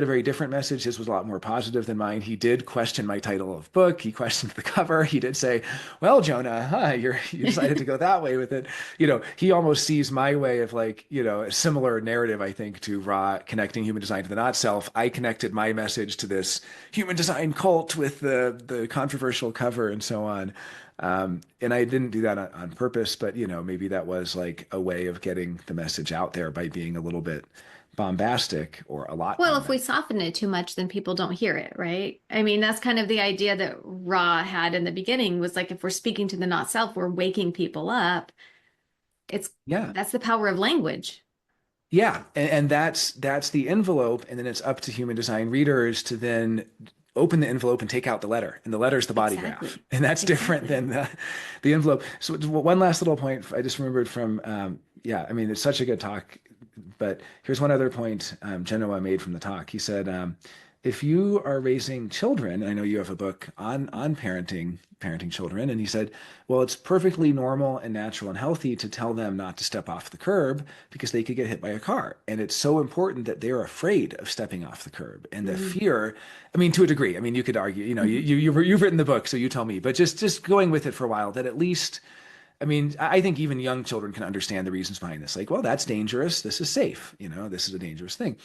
a very different message. His was a lot more positive than mine. He did question my title of book. He questioned the cover. He did say, well, Jonah, you decided to go that way with it. He almost sees my way of like, a similar narrative, I think, to Ra connecting human design to the not self. I connected my message to this human design cult with the controversial cover and so on. And I didn't do that on purpose, but maybe that was like a way of getting the message out there by being a little bit bombastic or a lot Well, if we bombastic. soften it too much, then people don't hear it, right? I mean, that's kind of the idea that Ra had in the beginning was like if we're speaking to the not self, we're waking people up. It's Yeah. that's the power of language. Yeah. And that's the envelope. And then it's up to human design readers to then open the envelope and take out the letter. And the letter is the body graph. Exactly. And that's different Exactly. than the envelope. So one last little point I just remembered from, yeah, I mean, it's such a good talk. But here's one other point Genoa made from the talk. He said, if you are raising children, and I know you have a book on parenting children, and he said, well, it's perfectly normal and natural and healthy to tell them not to step off the curb because they could get hit by a car. And it's so important that they're afraid of stepping off the curb. And the Mhm. fear, I mean, to a degree, I mean, you could argue, you've written the book, so you tell me, but just going with it for a while, that at least I mean, I think even young children can understand the reasons behind this. Like, well, that's dangerous. This is safe. This is a dangerous thing.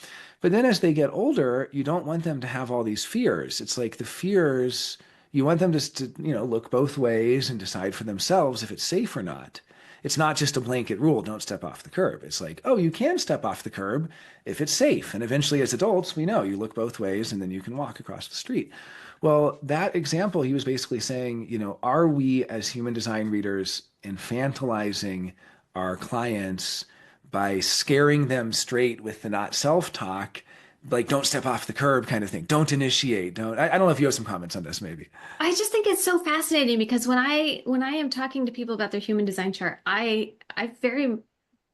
But then as they get older, you don't want them to have all these fears. It's like the fears, you want them just to, look both ways and decide for themselves if it's safe or not. It's not just a blanket rule, don't step off the curb. It's like, oh, you can step off the curb if it's safe. And eventually, as adults, we know you look both ways and then you can walk across the street. Well, that example, he was basically saying, are we as human design readers infantilizing our clients by scaring them straight with the not self-talk, like don't step off the curb kind of thing, don't initiate, don't. I don't know if you have some comments on this, maybe. I just think it's so fascinating because when I am talking to people about their human design chart, I very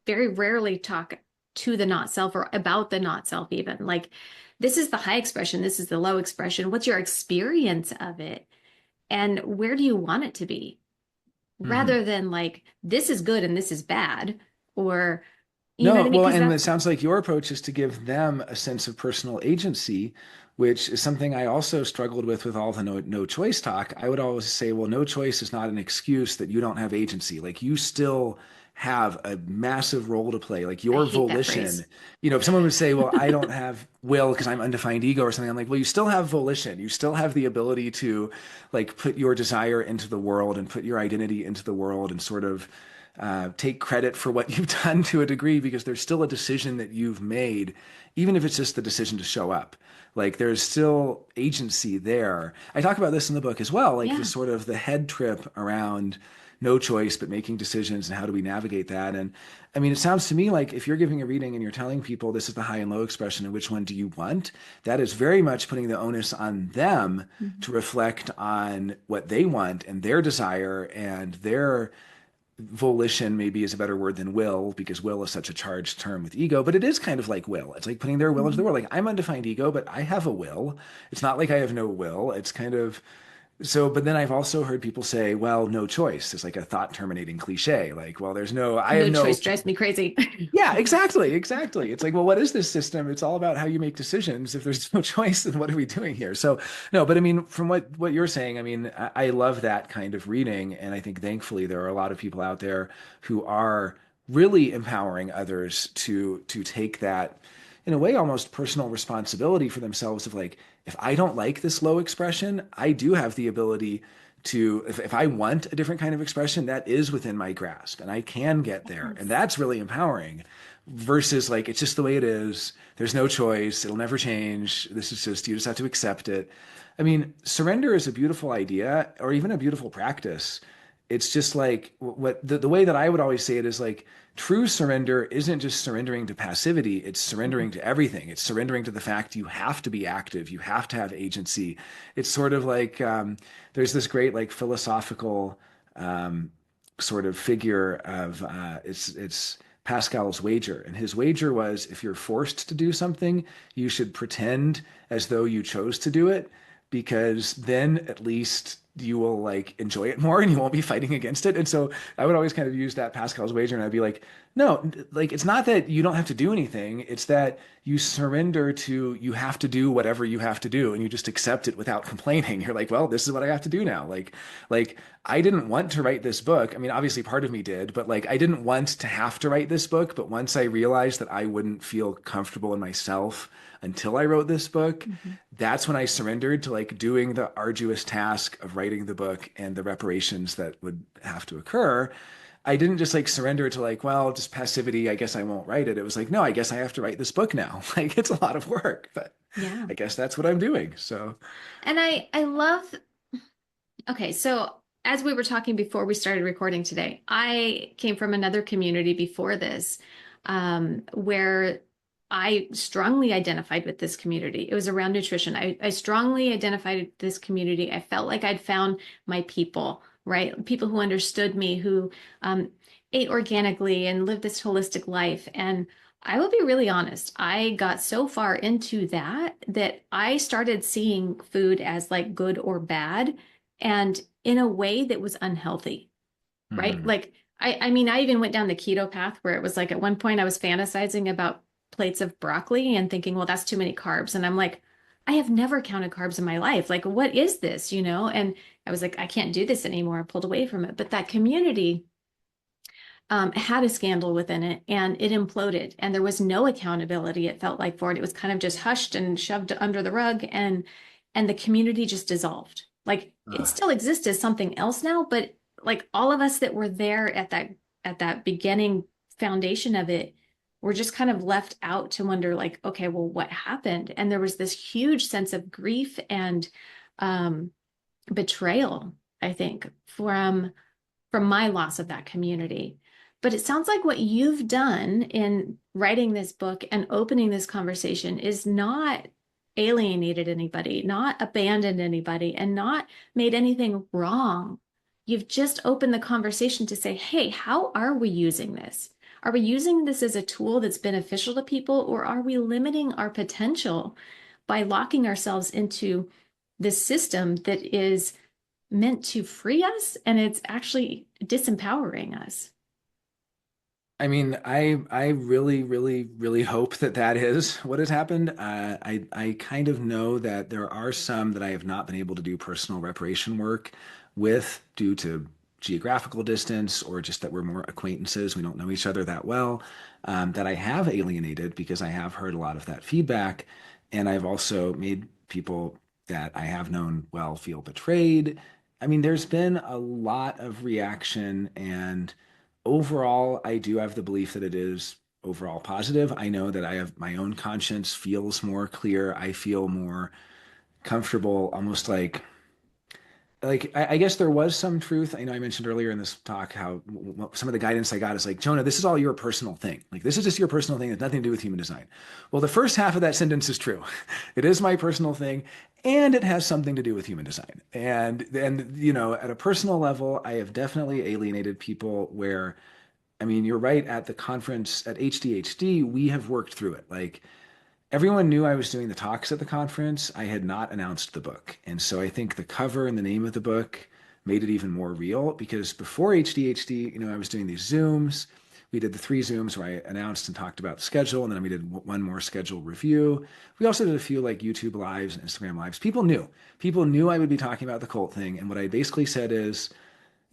rarely talk to the not self or about the not self even. Like this is the high expression, this is the low expression. What's your experience of it? And where do you want it to be? Hmm. Rather than like this is good and this is bad or you know what No, I mean? well, Because and it that's sounds like your approach is to give them a sense of personal agency, which is something I also struggled with all the no choice talk. I would always say, well, no choice is not an excuse that you don't have agency. Like you still have a massive role to play. Like I your hate that volition, phrase. if someone would say, well, I don't have will because I'm undefined ego or something, I'm like, well, you still have volition. You still have the ability to like put your desire into the world and put your identity into the world and sort of take credit for what you've done to a degree because there's still a decision that you've made, even if it's just the decision to show up. Like there's still agency there. I talk about this in the book as well, like the Yeah. sort of the head trip around no choice but making decisions and how do we navigate that. And I mean, it sounds to me like if you're giving a reading and you're telling people this is the high and low expression and which one do you want, that is very much putting the onus on them Mhm. to reflect on what they want and their desire and their volition maybe is a better word than will because will is such a charged term with ego, but it is kind of like will. It's like putting their will into the Mhm. world. Like I'm undefined ego, but I have a will. It's not like I have no will. It's kind of so, but then I've also heard people say, well, no choice. It's like a thought terminating cliche. Like, well, I have No no choice drives me crazy. yeah, exactly, exactly. It's like, well, what is this system? It's all about how you make decisions. If there's no choice, then what are we doing here? So, no, but I mean, from what you're saying, I mean, I love that kind of reading, and I think thankfully there are a lot of people out there who are really empowering others to take that. in a way, almost personal responsibility for themselves of like, if I don't like this low expression, I do have the ability to, if I want a different kind of expression, that is within my grasp and I can get there. And Yes. that's really empowering versus like, it's just the way it is. There's no choice. It'll never change. This is just, you just have to accept it. I mean, surrender is a beautiful idea or even a beautiful practice. It's just like what the way that I would always say it is like true surrender isn't just surrendering to passivity, it's surrendering to everything. It's surrendering to the fact you have to be active, you have to have agency. It's sort of like there's this great like philosophical um, sort of figure of it's Pascal's wager. And his wager was if you're forced to do something, you should pretend as though you chose to do it because then at least you will like enjoy it more and you won't be fighting against it. And so I would always kind of use that Pascal's wager and I'd be like, no, like it's not that you don't have to do anything. It's that you surrender to you have to do whatever you have to do and you just accept it without complaining. You're like, well, this is what I have to do now. Like I didn't want to write this book. I mean, obviously part of me did, but like I didn't want to have to write this book. But once I realized that I wouldn't feel comfortable in myself until I wrote this book, Mhm. that's when I surrendered to like doing the arduous task of writing the book and the reparations that would have to occur. I didn't just like surrender to like, well, just passivity. I guess I won't write it. It was like, no, I guess I have to write this book now. Like it's a lot of work, but Yeah. I guess that's what I'm doing. So, And I love, okay, so as we were talking before we started recording today, I came from another community before this, where I strongly identified with this community. It was around nutrition. I strongly identified with this community. I felt like I'd found my people, right? People who understood me, who ate organically and lived this holistic life. And I will be really honest, I got so far into that that I started seeing food as like good or bad and in a way that was unhealthy, right? mhm. Like, I mean, I even went down the keto path where it was like at one point I was fantasizing about plates of broccoli and thinking, well, that's too many carbs. And I'm like, I have never counted carbs in my life. Like, what is this, you know? And I was like, I can't do this anymore. I pulled away from it. But that community had a scandal within it and it imploded and there was no accountability, it felt like, for it. It was kind of just hushed and shoved under the rug and the community just dissolved. Like it Uh, still exists as something else now, but like all of us that were there at that beginning foundation of it were just kind of left out to wonder like, okay, well, what happened? And there was this huge sense of grief and um betrayal, I think, from my loss of that community. But it sounds like what you've done in writing this book and opening this conversation is not alienated anybody, not abandoned anybody, and not made anything wrong. You've just opened the conversation to say, hey, how are we using this? Are we using this as a tool that's beneficial to people, or are we limiting our potential by locking ourselves into this system that is meant to free us and it's actually disempowering us? I mean, I really, really, really hope that that is what has happened. I kind of know that there are some that I have not been able to do personal reparation work with due to geographical distance or just that we're more acquaintances. We don't know each other that well. That I have alienated because I have heard a lot of that feedback, and I've also made people that I have known well feel betrayed. I mean, there's been a lot of reaction and overall, I do have the belief that it is overall positive. I know that I have my own conscience feels more clear. I feel more comfortable, almost like I guess there was some truth. I know I mentioned earlier in this talk how some of the guidance I got is like, Jonah, this is all your personal thing. Like this is just your personal thing. It has nothing to do with human design. Well, the first half of that sentence is true. It is my personal thing, and it has something to do with human design. And you know, at a personal level, I have definitely alienated people where I mean, you're right. At the conference at HDHD, we have worked through it. Like everyone knew I was doing the talks at the conference. I had not announced the book. And so I think the cover and the name of the book made it even more real because before HDHD, you know, I was doing these Zooms. We did the three Zooms where I announced and talked about the schedule, and then we did one more schedule review. We also did a few like YouTube lives and Instagram lives. People knew. People knew I would be talking about the cult thing. And what I basically said is,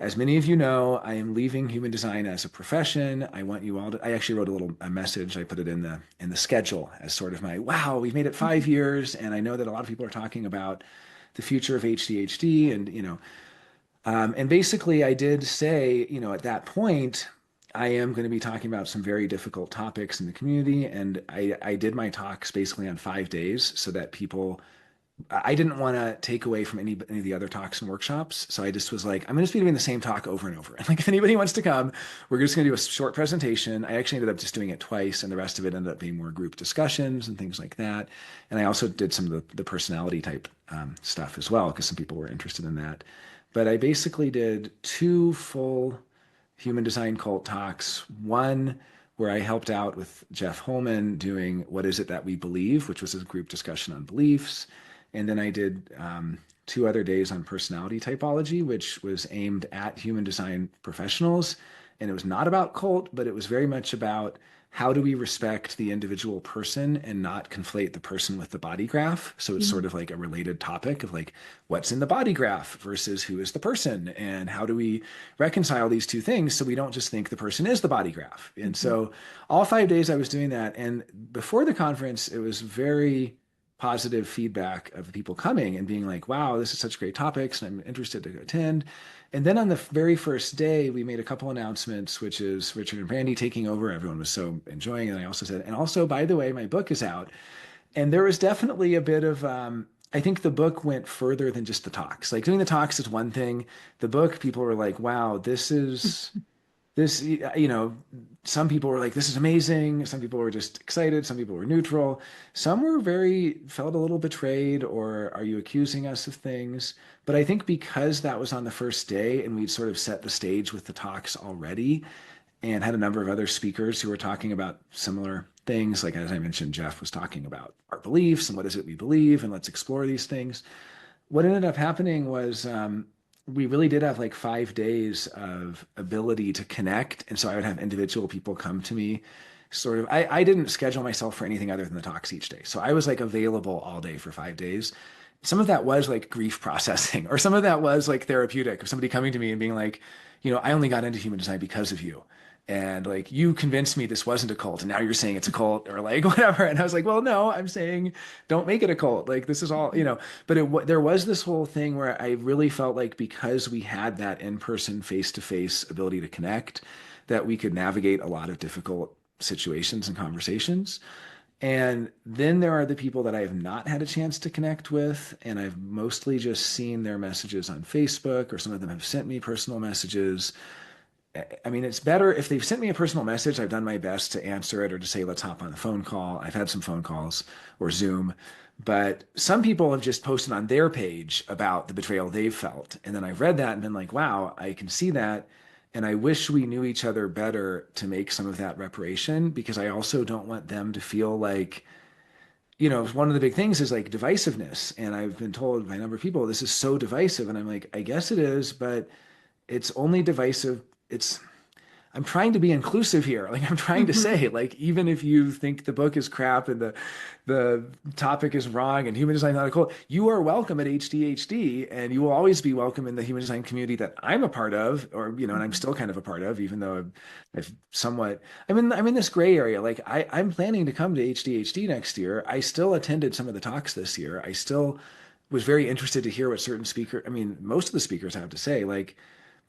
as many of you know, I am leaving human design as a profession. I want you all to, I actually wrote a message. I put it in the schedule as sort of my, wow, we've made it 5 years. And I know that a lot of people are talking about the future of HDHD and, and basically I did say, at that point, I am going to be talking about some very difficult topics in the community. And I did my talks basically on 5 days so that people I didn't want to take away from any of the other talks and workshops. So I just was like, I'm going to be doing the same talk over and over. And like, if anybody wants to come, we're just going to do a short presentation. I actually ended up just doing it twice, and the rest of it ended up being more group discussions and things like that. And I also did some of the personality type stuff as well, because some people were interested in that. But I basically did two full human design cult talks. One where I helped out with Jeff Holman doing What Is It That We Believe, which was a group discussion on beliefs. And then I did 2 other days on personality typology, which was aimed at human design professionals. And it was not about cult, but it was very much about how do we respect the individual person and not conflate the person with the body graph. So it's sort Mhm. of like a related topic of like what's in the body graph versus who is the person, and how do we reconcile these two things so we don't just think the person is the body graph. And Mhm. so all 5 days I was doing that. And before the conference, it was very positive feedback of people coming and being like, wow, this is such great topics and I'm interested to attend. And then on the very first day, we made a couple announcements, which is Richard and Brandy taking over. Everyone was so enjoying it. And I also said, and also, by the way, my book is out. And there was definitely a bit of, I think the book went further than just the talks. Like doing the talks is one thing. The book, people were like, wow, this, some people were like, this is amazing. Some people were just excited. Some people were neutral. Some were felt a little betrayed, or are you accusing us of things? But I think because that was on the first day and we'd sort of set the stage with the talks already and had a number of other speakers who were talking about similar things, like as I mentioned, Jeff was talking about our beliefs and what is it we believe, and let's explore these things. What ended up happening was we really did have like 5 days of ability to connect. And so I would have individual people come to me sort of. I didn't schedule myself for anything other than the talks each day. So I was like available all day for 5 days. Some of that was like grief processing, or some of that was like therapeutic of somebody coming to me and being like, I only got into human design because of you. And like, you convinced me this wasn't a cult, and now you're saying it's a cult, or like whatever. And I was like, well, no, I'm saying don't make it a cult. Like, this is all, but there was this whole thing where I really felt like because we had that in-person, face-to-face ability to connect, that we could navigate a lot of difficult situations and conversations. And then there are the people that I have not had a chance to connect with, and I've mostly just seen their messages on Facebook, or some of them have sent me personal messages. I mean, it's better if they've sent me a personal message. I've done my best to answer it or to say, let's hop on a phone call. I've had some phone calls or Zoom, but some people have just posted on their page about the betrayal they've felt. And then I've read that and been like, wow, I can see that. And I wish we knew each other better to make some of that reparation, because I also don't want them to feel like, one of the big things is like divisiveness. And I've been told by a number of people, this is so divisive. And I'm like, I guess it is, but it's only divisive. I'm trying to be inclusive here. Like, I'm trying to Mhm. say, like, even if you think the book is crap and the topic is wrong and human design is not cool, you are welcome at HDHD, and you will always be welcome in the human design community that I'm a part of, or and I'm Mhm. still kind of a part of, even though I've somewhat I'm in this gray area. Like, I'm planning to come to HDHD next year. I still attended some of the talks this year. I still was very interested to hear what certain most of the speakers have to say. Like,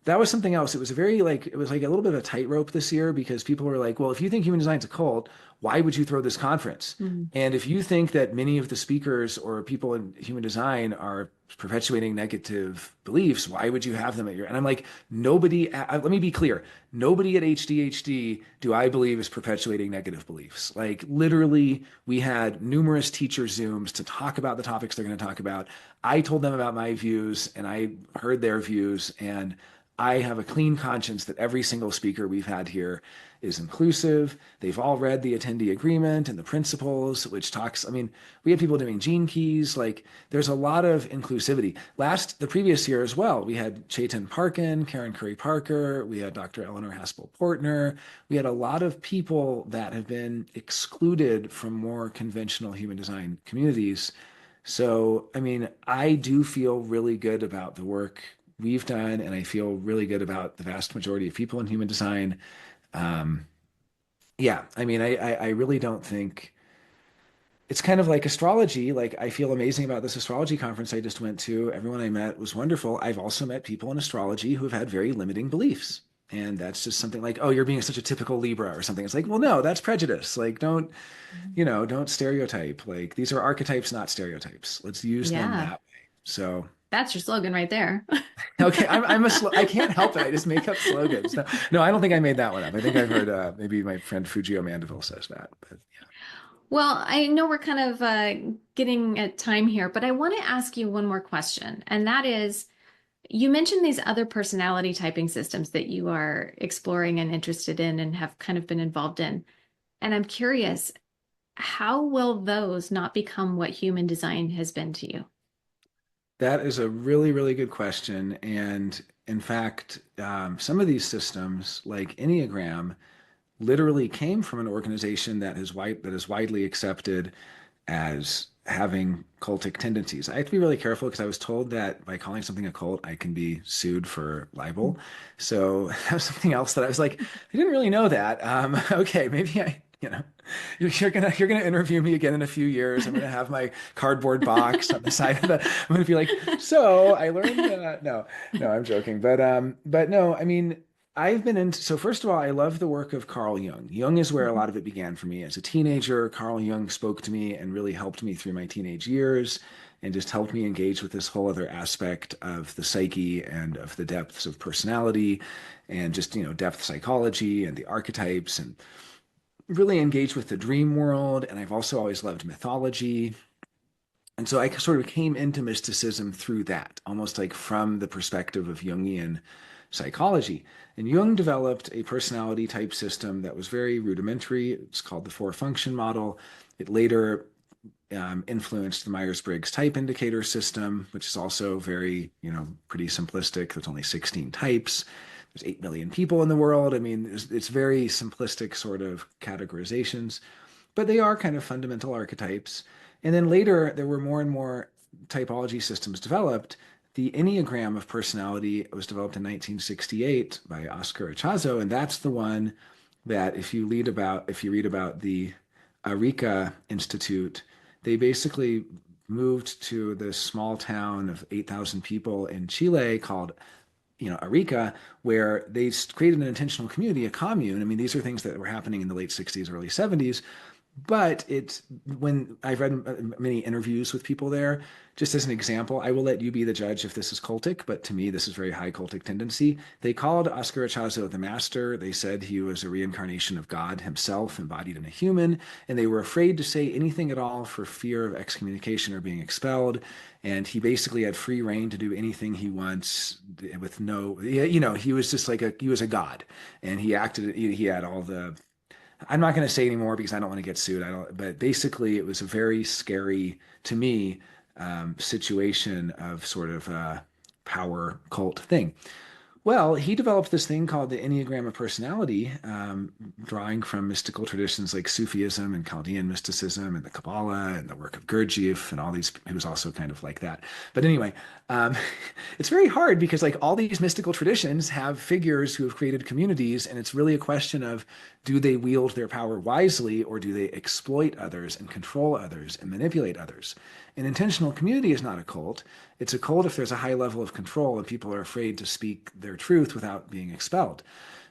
that was something else. It was like a little bit of a tightrope this year, because people were like, well, if you think human design is a cult, why would you throw this conference? Mhm. And if you think that many of the speakers or people in human design are perpetuating negative beliefs, why would you have them at your? And I'm like, nobody, let me be clear. Nobody at HDHD do I believe is perpetuating negative beliefs. Like, literally, we had numerous teacher Zooms to talk about the topics they're going to talk about. I told them about my views and I heard their views, and I have a clean conscience that every single speaker we've had here is inclusive. They've all read the attendee agreement and the principles, which talks, we had people doing gene keys. Like, there's a lot of inclusivity. The previous year as well, we had Chaitan Parkin, Karen Curry Parker, we had Dr. Eleanor Haspel Portner. We had a lot of people that have been excluded from more conventional human design communities. So, I do feel really good about the work we've done, and I feel really good about the vast majority of people in human design. Um, yeah, I mean, I really don't think it's kind of like astrology. Like, I feel amazing about this astrology conference I just went to. Everyone I met was wonderful. I've also met people in astrology who have had very limiting beliefs. And that's just something like, oh, you're being such a typical Libra or something. It's like, well, no, that's prejudice. Like, don't, don't stereotype. Like, these are archetypes, not stereotypes. Let's use them Yeah, that way. So, that's your slogan right there. okay, I can't help it. I just make up slogans. No, no, I don't think I made that one up. I think I've heard maybe my friend Fujio Mandeville says that. But Well, I know we're kind of getting at time here, but I want to ask you one more question. And that is, you mentioned these other personality typing systems that you are exploring and interested in and have kind of been involved in. And I'm curious, how will those not become what human design has been to you? that is a really, really good question. And in fact, some of these systems, like Enneagram, literally came from an organization that is widely accepted as having cultic tendencies. I have to be really careful because I was told that by calling something a cult, I can be sued for libel. So that was something else that I was like, I didn't really know that. Okay, maybe you're gonna interview me again in a few years. I'm gonna have my cardboard box on the side of the. I'm gonna be like, so I learned. No, no, I'm joking, but no, I mean, I've been into, so first of all, I love the work of Carl Jung. Jung is where a lot of it began for me. As a teenager, Carl Jung spoke to me and really helped me through my teenage years and just helped me engage with this whole other aspect of the psyche and of the depths of personality and just, depth psychology and the archetypes and really engage with the dream world. And I've also always loved mythology. And so I sort of came into mysticism through that, almost like from the perspective of Jungian psychology. And Jung developed a personality type system that was very rudimentary. It's called the four function model. It later influenced the Myers-Briggs type indicator system, which is also very, pretty simplistic. There's only 16 types. There's 8 million people in the world. I mean, it's very simplistic sort of categorizations, but they are kind of fundamental archetypes. And then later, there were more and more typology systems developed. The Enneagram of personality was developed in 1968 by Oscar Ichazo, and that's the one that if you read about the Arica Institute, they basically moved to this small town of 8,000 people in Chile called Arica, where they created an intentional community, a commune. I mean, these are things that were happening in the late 60s, early 70s, but it's when I've read many interviews with people there, just as an example, I will let you be the judge if this is cultic, but to me, this is very high cultic tendency. They called Oscar Ichazo the master. They said he was a reincarnation of God himself, embodied in a human, and they were afraid to say anything at all for fear of excommunication or being expelled. And he basically had free reign to do anything he wants with no, he was just he was a god, and he had all the I'm not going to say anymore because I don't want to get sued. I don't, but basically, it was a very scary to me situation of sort of power cult thing. Well, he developed this thing called the Enneagram of Personality, drawing from mystical traditions like Sufism and Chaldean mysticism and the Kabbalah and the work of Gurdjieff and all these. He was also kind of like that. But anyway, um, it's very hard because like all these mystical traditions have figures who have created communities, and it's really a question of do they wield their power wisely or do they exploit others and control others and manipulate others? An intentional community is not a cult. It's a cult if there's a high level of control and people are afraid to speak their truth without being expelled.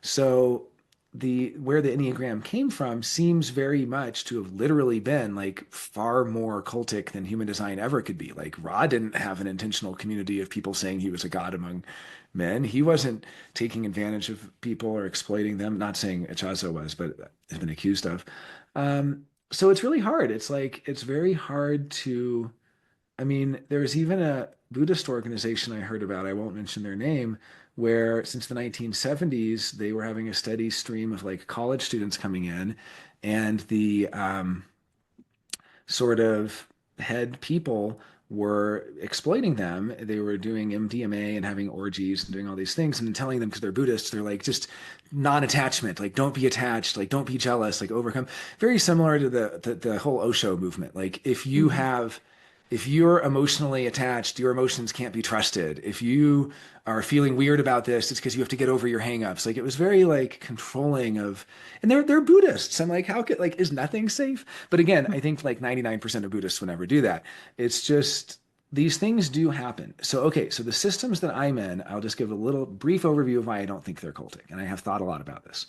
So the where the Enneagram came from seems very much to have literally been like far more cultic than human design ever could be. Like Ra didn't have an intentional community of people saying he was a god among men. He wasn't taking advantage of people or exploiting them. Not saying Echazo was, but has been accused of. So it's really hard. It's very hard to I mean, there's even a Buddhist organization I heard about, I won't mention their name, where since the 1970s, they were having a steady stream of like college students coming in, and the sort of head people were exploiting them. They were doing MDMA and having orgies and doing all these things and then telling them because they're Buddhists, they're like just non-attachment, like don't be attached, like don't be jealous, like overcome. Very similar to the whole Osho movement. Like if you Mhm. have if you're emotionally attached, your emotions can't be trusted. If you are feeling weird about this, it's because you have to get over your hangups. Like it was very like controlling of, and they're Buddhists. I'm like, how could like is nothing safe? But again, I think like 99% of Buddhists would never do that. It's just these things do happen. So okay, so the systems that I'm in, I'll just give a little brief overview of why I don't think they're cultic, and I have thought a lot about this.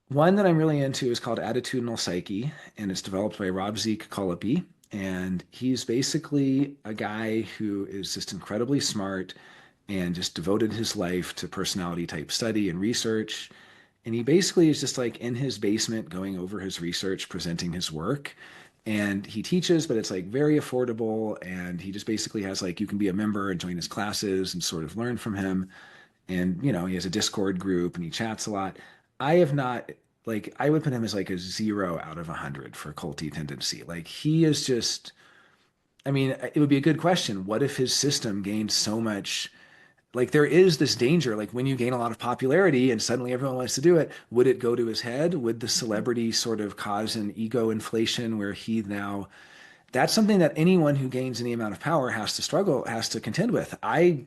One that I'm really into is called Attitudinal Psyche, and it's developed by Rob Zeke Colopy. And he's basically a guy who is just incredibly smart and just devoted his life to personality type study and research. And he basically is just like in his basement going over his research, presenting his work. And he teaches, but it's like very affordable. And he just basically has like, you can be a member and join his classes and sort of learn from him. And, you know, he has a Discord group and he chats a lot. I have not, like, I would put him as like a 0 out of 100 for culty tendency. Like, he is just, I mean, it would be a good question. What if his system gained so much? Like, there is this danger, like, when you gain a lot of popularity and suddenly everyone wants to do it, would it go to his head? Would the celebrity sort of cause an ego inflation where he now that's something that anyone who gains any amount of power has to contend with. I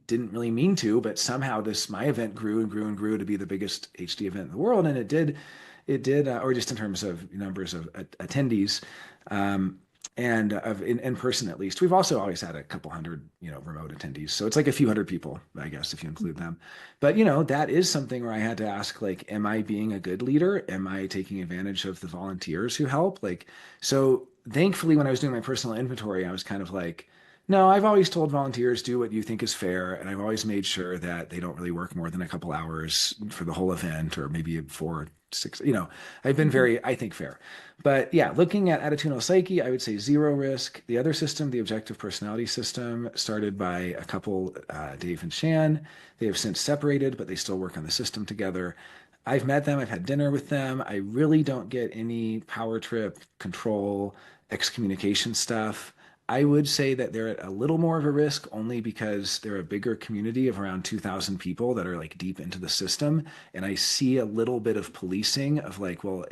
didn't really mean to, but somehow this my event grew and grew and grew to be the biggest HD event in the world, and or just in terms of numbers of attendees, um, and of in person at least. We've also always had a couple hundred, remote attendees, so it's like a few hundred people, I guess, if you include them. But that is something where I had to ask, like, am I being a good leader? Am I taking advantage of the volunteers who help? Like, so thankfully, when I was doing my personal inventory, I was kind of like, no, I've always told volunteers do what you think is fair, and I've always made sure that they don't really work more than a couple hours for the whole event, or maybe 4, 6. I've been Mhm. very, I think, fair. But yeah, looking at attitudinal psyche, I would say zero risk. The other system, the objective personality system, started by a couple, Dave and Shan. They have since separated, but they still work on the system together. I've met them, I've had dinner with them. I really don't get any power trip, control, excommunication stuff. I would say that they're at a little more of a risk only because they're a bigger community of around 2,000 people that are like deep into the system. And I see a little bit of policing of like, well,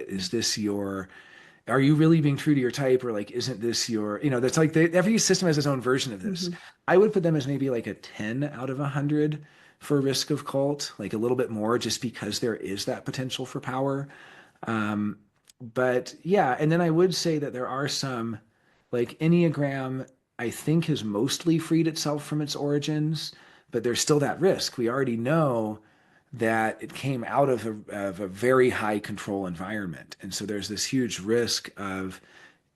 are you really being true to your type? Or like, isn't this that's like every system has its own version of this. Mhm. I would put them as maybe like a 10 out of 100 for risk of cult, like a little bit more just because there is that potential for power. Um, but yeah, and then I would say that there are some, like Enneagram, I think has mostly freed itself from its origins, but there's still that risk. We already know that it came out of a very high control environment. And so there's this huge risk of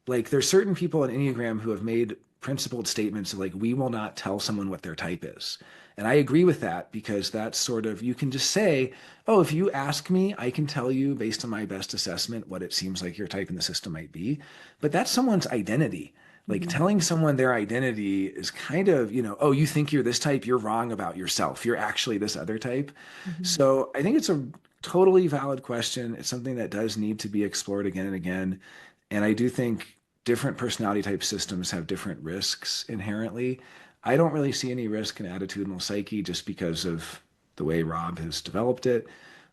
like there's certain people in Enneagram who have made principled statements of like we will not tell someone what their type is. And I agree with that because that's sort of you can just say, "Oh, if you ask me, I can tell you based on my best assessment what it seems like your type in the system might be." But that's someone's identity. Like Mhm. telling someone their identity is kind of, "Oh, you think you're this type, you're wrong about yourself. You're actually this other type." Mhm. So, I think it's a totally valid question. It's something that does need to be explored again and again. And I do think different personality type systems have different risks inherently. I don't really see any risk in attitudinal psyche just because of the way Rob has developed it.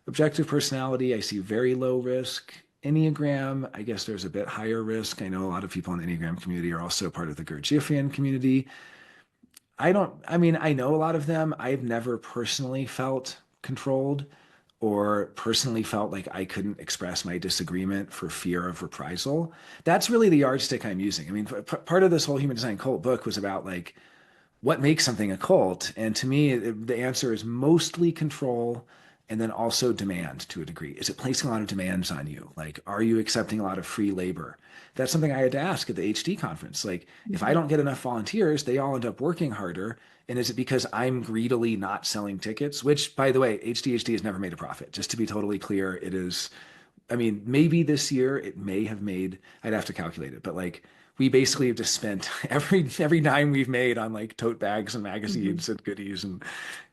Objective personality, I see very low risk. Enneagram, I guess there's a bit higher risk. I know a lot of people in the Enneagram community are also part of the Gurdjieffian community. I mean, I know a lot of them. I've never personally felt controlled or personally felt like I couldn't express my disagreement for fear of reprisal. That's really the yardstick I'm using. I mean, part of this whole human design cult book was about like what makes something a cult? And to me, the answer is mostly control and then also demand to a degree. Is it placing a lot of demands on you? Like, are you accepting a lot of free labor? That's something I had to ask at the HD conference. Like, if I Mhm. don't get enough volunteers, they all end up working harder. And is it because I'm greedily not selling tickets? Which, by the way, HDHD has never made a profit. Just to be totally clear, it is I mean, maybe this year it may have made, I'd have to calculate it, but like we basically have just spent every dime we've made on like tote bags and Mhm. magazines and goodies and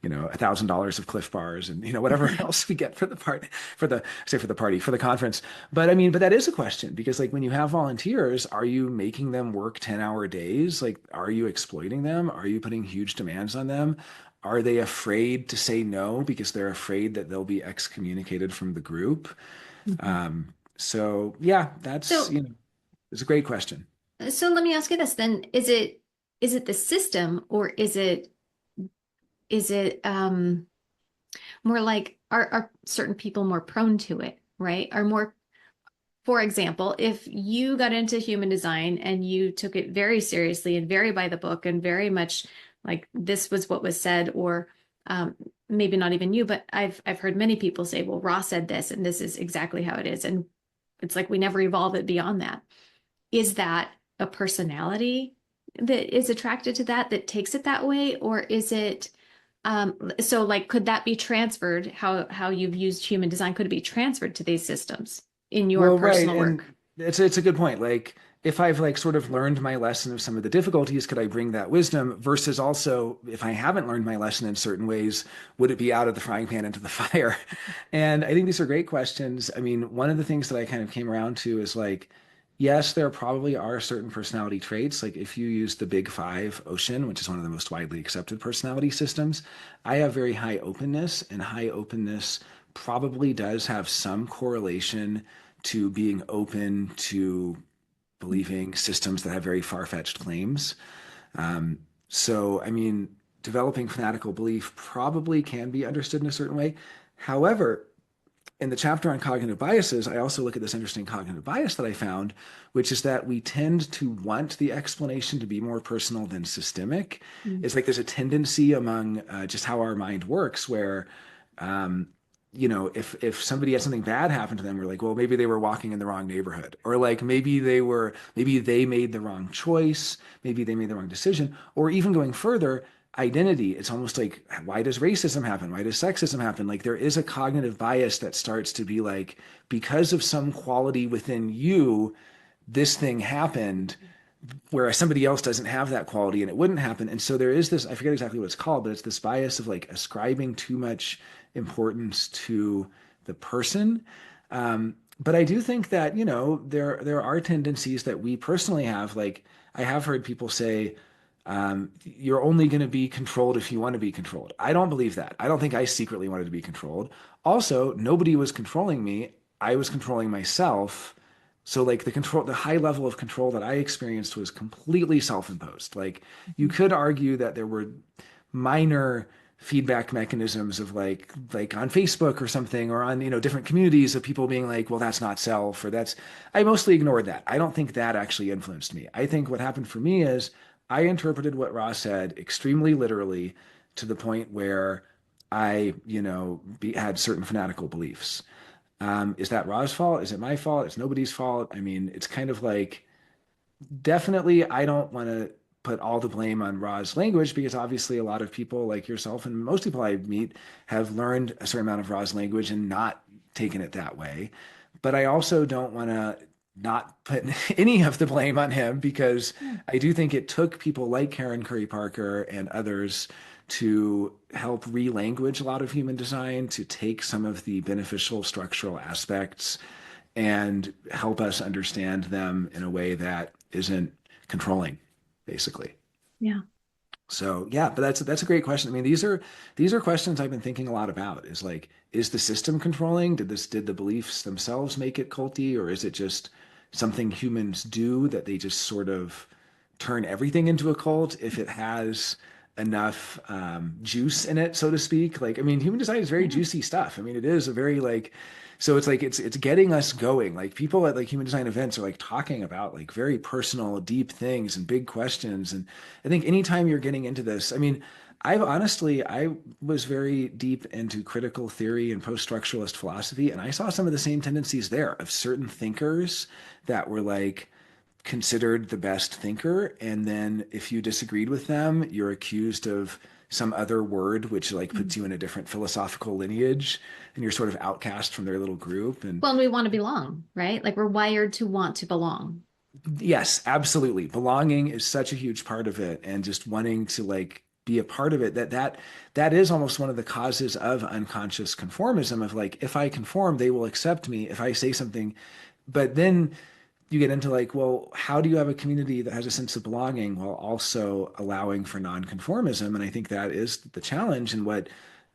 $1,000 of Cliff Bars and whatever else we get for the part for the party for the conference. But I mean, but that is a question because like when you have volunteers, are you making them work 10-hour days? Like, are you exploiting them? Are you putting huge demands on them? Are they afraid to say no because they're afraid that they'll be excommunicated from the group? Mhm. So yeah, that's So it's a great question. So let me ask you this then. Is it the system, or is it more like, are certain people more prone to it, right? Are more, for example, if you got into human design and you took it very seriously and very by the book and very much like this was what was said, or um, maybe not even you, but I've heard many people say, well, Ra said this and this is exactly how it is. And it's like we never evolve it beyond that. Is that a personality that is attracted to that, that takes it that way? Or is it so like could that be transferred, how you've used human design, could it be transferred to these systems in your Well, right, personal and work? it's a good point. Like if I've like sort of learned my lesson of some of the difficulties, could I bring that wisdom versus also if I haven't learned my lesson in certain ways, would it be out of the frying pan into the fire? And I think these are great questions. I mean, one of the things that I kind of came around to is like, yes, there probably are certain personality traits. Like if you use the Big Five Ocean, which is one of the most widely accepted personality systems, I have very high openness, and high openness probably does have some correlation to being open to believing systems that have very far-fetched claims. Um, so, I mean, developing fanatical belief probably can be understood in a certain way. However, in the chapter on cognitive biases, I also look at this interesting cognitive bias that I found, which is that we tend to want the explanation to be more personal than systemic. Mm. It's like there's a tendency among just how our mind works where if somebody had something bad happen to them, we're like, well, maybe they were walking in the wrong neighborhood, or like maybe they made the wrong choice, maybe they made the wrong decision, or even going further, identity. It's almost like, why does racism happen? Why does sexism happen? Like there is a cognitive bias that starts to be like, because of some quality within you, this thing happened whereas somebody else doesn't have that quality and it wouldn't happen. And so there is this, I forget exactly what it's called, but it's this bias of like ascribing too much importance to the person. But I do think that, there are tendencies that we personally have. Like I have heard people say, you're only going to be controlled if you want to be controlled. I don't believe that. I don't think I secretly wanted to be controlled. Also, nobody was controlling me. I was controlling myself. So like the high level of control that I experienced was completely self-imposed. Like you could argue that there were minor feedback mechanisms of like on Facebook or something or on different communities of people being like, well, that's not self or that's I mostly ignored that. I don't think that actually influenced me. I think what happened for me is I interpreted what Ross said extremely literally to the point where I had certain fanatical beliefs. Is that Ra's fault? Is it my fault? It's nobody's fault. I mean, it's kind of like definitely I don't want to put all the blame on Ra's language because obviously a lot of people like yourself and most people I meet have learned a certain amount of Ra's language and not taken it that way. But I also don't want to not put any of the blame on him because Yeah. I do think it took people like Karen Curry Parker and others to help re-language a lot of human design, to take some of the beneficial structural aspects and help us understand them in a way that isn't controlling, basically. Yeah. So yeah, but that's a great question. I mean, these are questions I've been thinking a lot about. Is like, is the system controlling? Did the beliefs themselves make it culty, or is it just something humans do that they just sort of turn everything into a cult if it has enough juice in it, so to speak? Like, I mean, human design is very Yeah. juicy stuff. I mean, it is a very like so it's like it's getting us going. Like people at like human design events are like talking about like very personal, deep things and big questions. And I think anytime you're getting into this, I mean, I was very deep into critical theory and post-structuralist philosophy, and I saw some of the same tendencies there of certain thinkers that were like considered the best thinker, and then if you disagreed with them, you're accused of some other word which like Mm. puts you in a different philosophical lineage, and you're sort of outcast from their little group. And Well, and we want to belong, right? Like we're wired to want to belong. yes, absolutely. Belonging is such a huge part of it and just wanting to like be a part of it that is almost one of the causes of unconscious conformism of like if I conform, they will accept me if I say something. But then you get into like, well, how do you have a community that has a sense of belonging while also allowing for nonconformism? And I think that is the challenge and what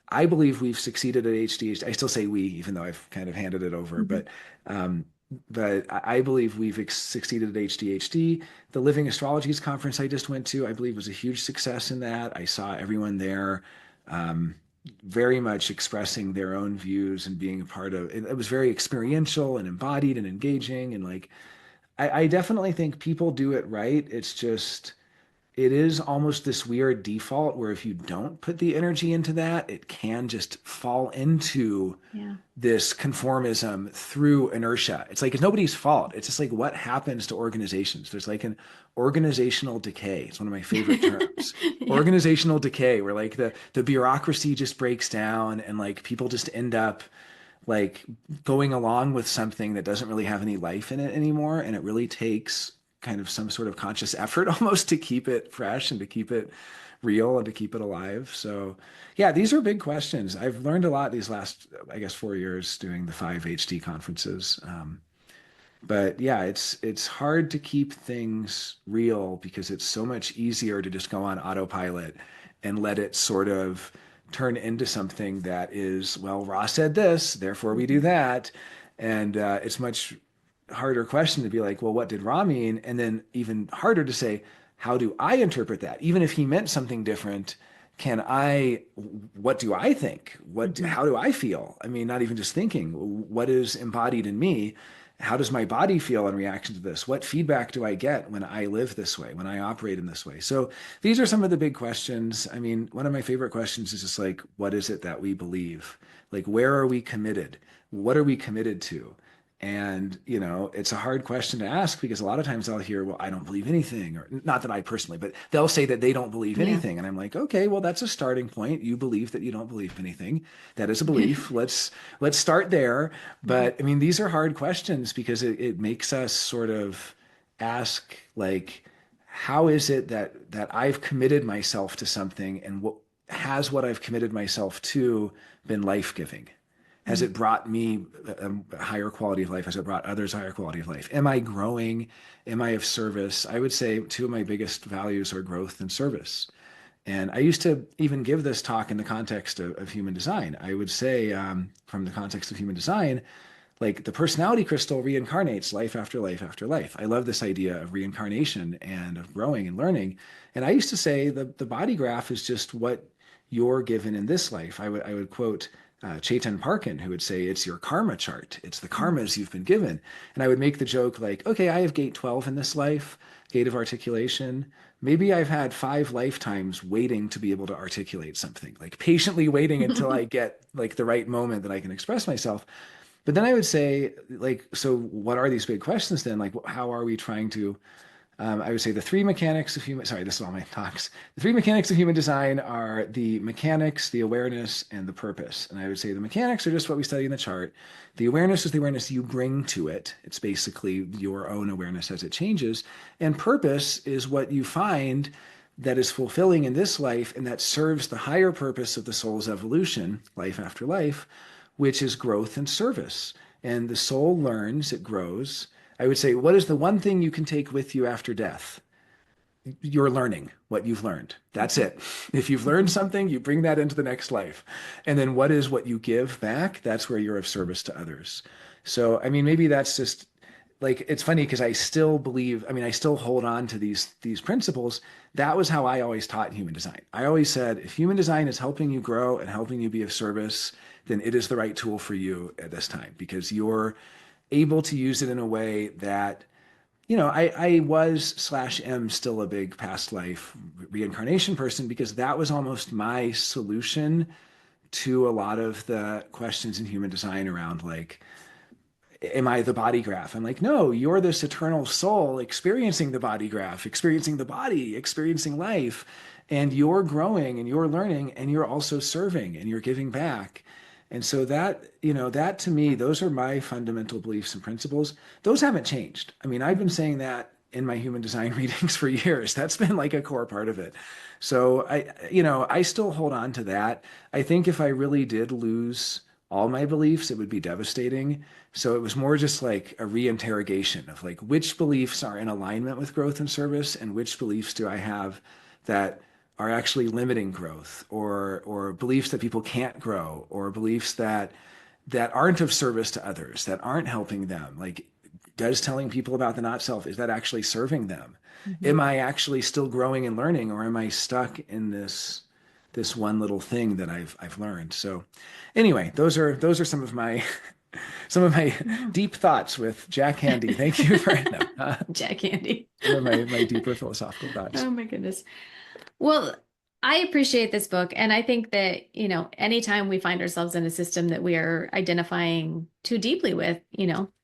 I believe we've succeeded at HDH. I still say we, even though I've kind of handed it over, Mhm. but um, but I believe we've succeeded at HDHD. The Living Astrologies conference I just went to, I believe, was a huge success in that. I saw everyone there um, very much expressing their own views and being a part of it. It was very experiential and embodied and engaging. And like, I definitely think people do it right. It's just, it is almost this weird default where if you don't put the energy into that, it can just fall into Yeah. this conformism through inertia. It's like it's nobody's fault. It's just like what happens to organizations. There's like an organizational decay. It's one of my favorite terms. Yeah. Organizational decay, where like the bureaucracy just breaks down and like people just end up like going along with something that doesn't really have any life in it anymore. And it really takes kind of some sort of conscious effort almost to keep it fresh and to keep it real and to keep it alive. So, yeah, these are big questions. I've learned a lot these last, I guess, 4 years doing the 5 HD conferences. But yeah, it's hard to keep things real because it's so much easier to just go on autopilot and let it sort of turn into something that is, well, Ra said this, therefore we do Mhm. that. And it's much harder question to be like, well, what did Ra mean? And then even harder to say, how do I interpret that? Even if he meant something different, what do I think? Mhm. How do I feel? I mean, not even just thinking, what is embodied in me? How does my body feel in reaction to this? What feedback do I get when I live this way, when I operate in this way? So these are some of the big questions. I mean, one of my favorite questions is just like, what is it that we believe? Like, where are we committed? What are we committed to? And, it's a hard question to ask because a lot of times I'll hear, well, I don't believe anything, or not that I personally, but they'll say that they don't believe Yeah. anything. And I'm like, okay, well, that's a starting point. You believe that you don't believe anything. That is a belief. Let's start there. Mhm. But I mean, these are hard questions because it makes us sort of ask like, how is it that I've committed myself to something and what I've committed myself to been life-giving? Has Mm. it brought me a higher quality of life? Has it brought others a higher quality of life? Am I growing? Am I of service? I would say two of my biggest values are growth and service. And I used to even give this talk in the context of human design. I would say, from the context of human design, like the personality crystal reincarnates life after life after life. I love this idea of reincarnation and of growing and learning. And I used to say the body graph is just what you're given in this life. I would quote Chetan Parkin, who would say it's your karma chart. It's the Mm. karmas you've been given. And I would make the joke like, okay, I have gate 12 in this life, gate of articulation. Maybe I've had 5 lifetimes waiting to be able to articulate something, like patiently waiting until I get like the right moment that I can express myself. But then I would say, like, so what are these big questions then? Like, how are we trying to? I would say the three mechanics of human. Sorry, this is all my talks. The three mechanics of human design are the mechanics, the awareness, and the purpose. And I would say the mechanics are just what we study in the chart. The awareness is the awareness you bring to it. It's basically your own awareness as it changes. And purpose is what you find that is fulfilling in this life and that serves the higher purpose of the soul's evolution, life after life, which is growth and service. And the soul learns, it grows. I would say, what is the one thing you can take with you after death? You're learning what you've learned. That's Mhm. it. If you've learned Mhm. something, you bring that into the next life. And then what is what you give back? That's where you're of service to others. So, I mean, maybe that's just like it's funny because I still believe, I mean, I still hold on to these principles. That was how I always taught human design. I always said, if human design is helping you grow and helping you be of service, then it is the right tool for you at this time because you're able to use it in a way that I was slash am still a big past life reincarnation person because that was almost my solution to a lot of the questions in human design around like, am I the body graph? I'm like, no, you're this eternal soul experiencing the body graph, experiencing the body, experiencing life. And you're growing and you're learning and you're also serving and you're giving back. And so that to me, those are my fundamental beliefs and principles. Those haven't changed. I mean, I've been Mhm. saying that in my human design readings for years. That's been like a core part of it. So I still hold on to that. I think if I really did lose all my beliefs, it would be devastating. So it was more just like a reinterrogation of like which beliefs are in alignment with growth and service and which beliefs do I have that are actually limiting growth or beliefs that people can't grow or beliefs that aren't of service to others, that aren't helping them. Like Does telling people about the not self, is that actually serving them? Mhm. Am I actually still growing and learning, or am I stuck in this one little thing that I've learned? So anyway, those are some of my Yeah. deep thoughts with Jack Handy. Thank you for no, Jack Candy. some of my deeper philosophical thoughts. Oh my goodness. Well, I appreciate this book. And I think that, anytime we find ourselves in a system that we are identifying too deeply with,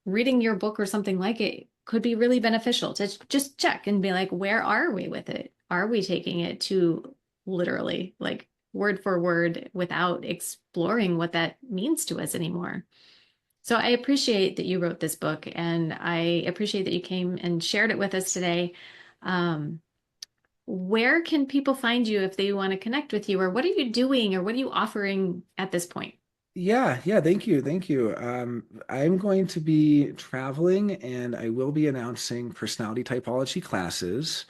reading your book or something like it could be really beneficial to just check and be like, where are we with it? Are we taking it too literally, like word for word, without exploring what that means to us anymore? So I appreciate that you wrote this book, and I appreciate that you came and shared it with us today. Um, where can people find you if they want to connect with you, or what are you doing, or what are you offering at this point? Yeah, thank you, thank you. I'm going to be traveling, and I will be announcing personality typology classes.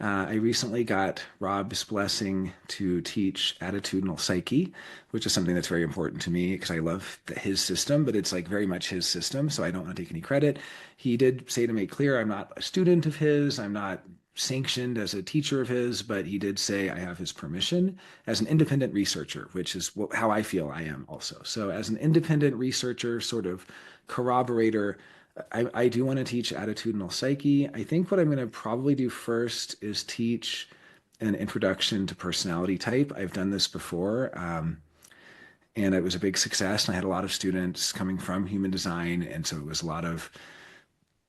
I recently got Rob's blessing to teach attitudinal psyche, which is something that's very important to me because I love his system, but it's like very much his system, so I don't want to take any credit. He did say to make clear, I'm not a student of his, I'm not sanctioned as a teacher of his, but he did say I have his permission as an independent researcher, which is how I feel I am also. So, as an independent researcher, sort of corroborator, I do want to teach attitudinal psyche. I think what I'm going to probably do first is teach an introduction to personality type. I've done this before, and it was a big success. And I had a lot of students coming from human design, and so it was a lot of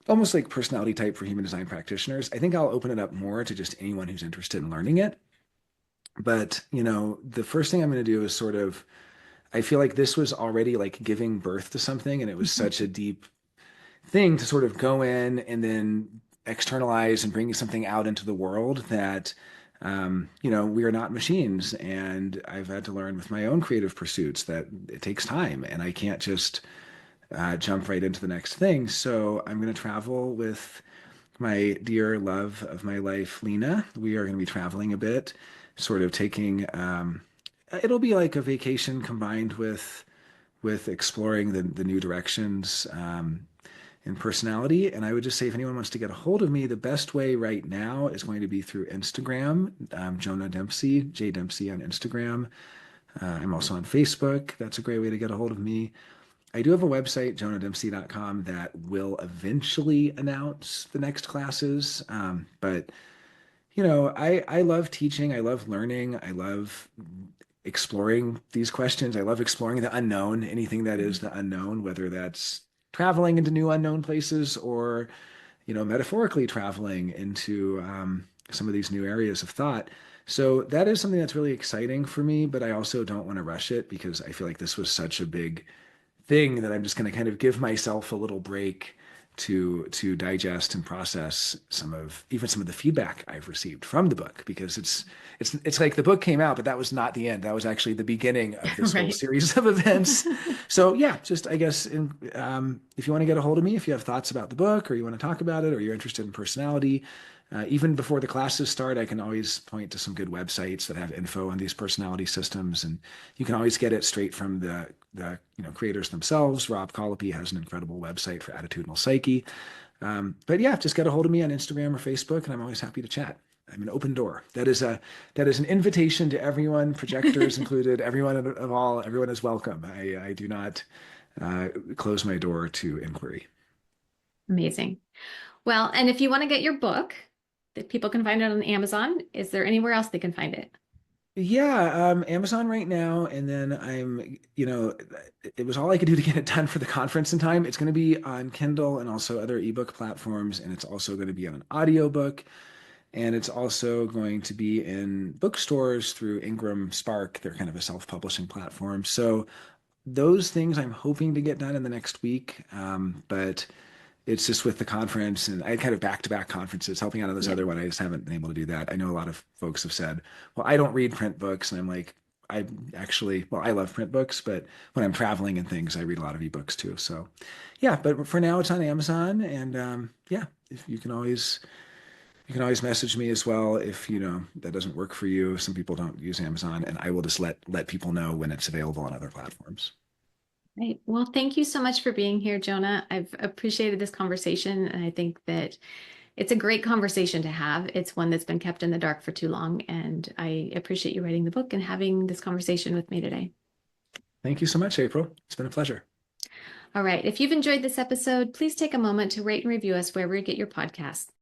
almost like personality type for human design practitioners. I think I'll open it up more to just anyone who's interested in learning it. But, the first thing I'm going to do is sort of, I feel like this was already like giving birth to something, and it was such a deep thing to sort of go in and then externalize and bring something out into the world that we are not machines. And I've had to learn with my own creative pursuits that it takes time and I can't just jump right into the next thing. So I'm going to travel with my dear love of my life, Lena. We are going to be traveling a bit, sort of taking, it'll be like a vacation combined with exploring the new directions in personality. And I would just say if anyone wants to get a hold of me, the best way right now is going to be through Instagram, Jonah Dempsey, J Dempsey on Instagram. I'm also on Facebook. That's a great way to get a hold of me. I do have a website, jonahdempsey.com, that will eventually announce the next classes. But I love teaching. I love learning. I love exploring these questions. I love exploring the unknown, anything that is the unknown, whether that's traveling into new unknown places or, metaphorically traveling into some of these new areas of thought. So that is something that's really exciting for me, but I also don't want to rush it because I feel like this was such a big thing that I'm just going to kind of give myself a little break to digest and process some of the feedback I've received from the book because it's like the book came out, but that was not the end. That was actually the beginning of this whole Right. series of events. So yeah, just I guess if you want to get a hold of me, if you have thoughts about the book or you want to talk about it or you're interested in personality, even before the classes start, I can always point to some good websites that have info on these personality systems, and you can always get it straight from the creators themselves. Rob Colopy has an incredible website for attitudinal psyche. But yeah, just get a hold of me on Instagram or Facebook, and I'm always happy to chat. I'm an open door. That is an invitation to everyone, projectors included. Everyone of all, everyone is welcome. I do not close my door to inquiry. Amazing. Well, and if you want to get your book, that people can find it on Amazon, is there anywhere else they can find it? Yeah, Amazon right now, and then it was all I could do to get it done for the conference in time. It's going to be on Kindle and also other ebook platforms, and it's also going to be on an audiobook, and it's also going to be in bookstores through Ingram Spark. They're kind of a self-publishing platform. So those things I'm hoping to get done in the next week. But it's just with the conference and I had kind of back-to-back conferences helping out on this Yeah. other one. I just haven't been able to do that. I know a lot of folks have said, well, I don't read print books. And I'm like, I actually, well, I love print books, but when I'm traveling and things, I read a lot of ebooks too. So yeah, but for now it's on Amazon. And yeah, if you can always message me as well if that doesn't work for you. Some people don't use Amazon, and I will just let people know when it's available on other platforms. Right. Well, thank you so much for being here, Jonah. I've appreciated this conversation, and I think that it's a great conversation to have. It's one that's been kept in the dark for too long, and I appreciate you writing the book and having this conversation with me today. Thank you so much, April. It's been a pleasure. All right. If you've enjoyed this episode, please take a moment to rate and review us wherever you get your podcasts.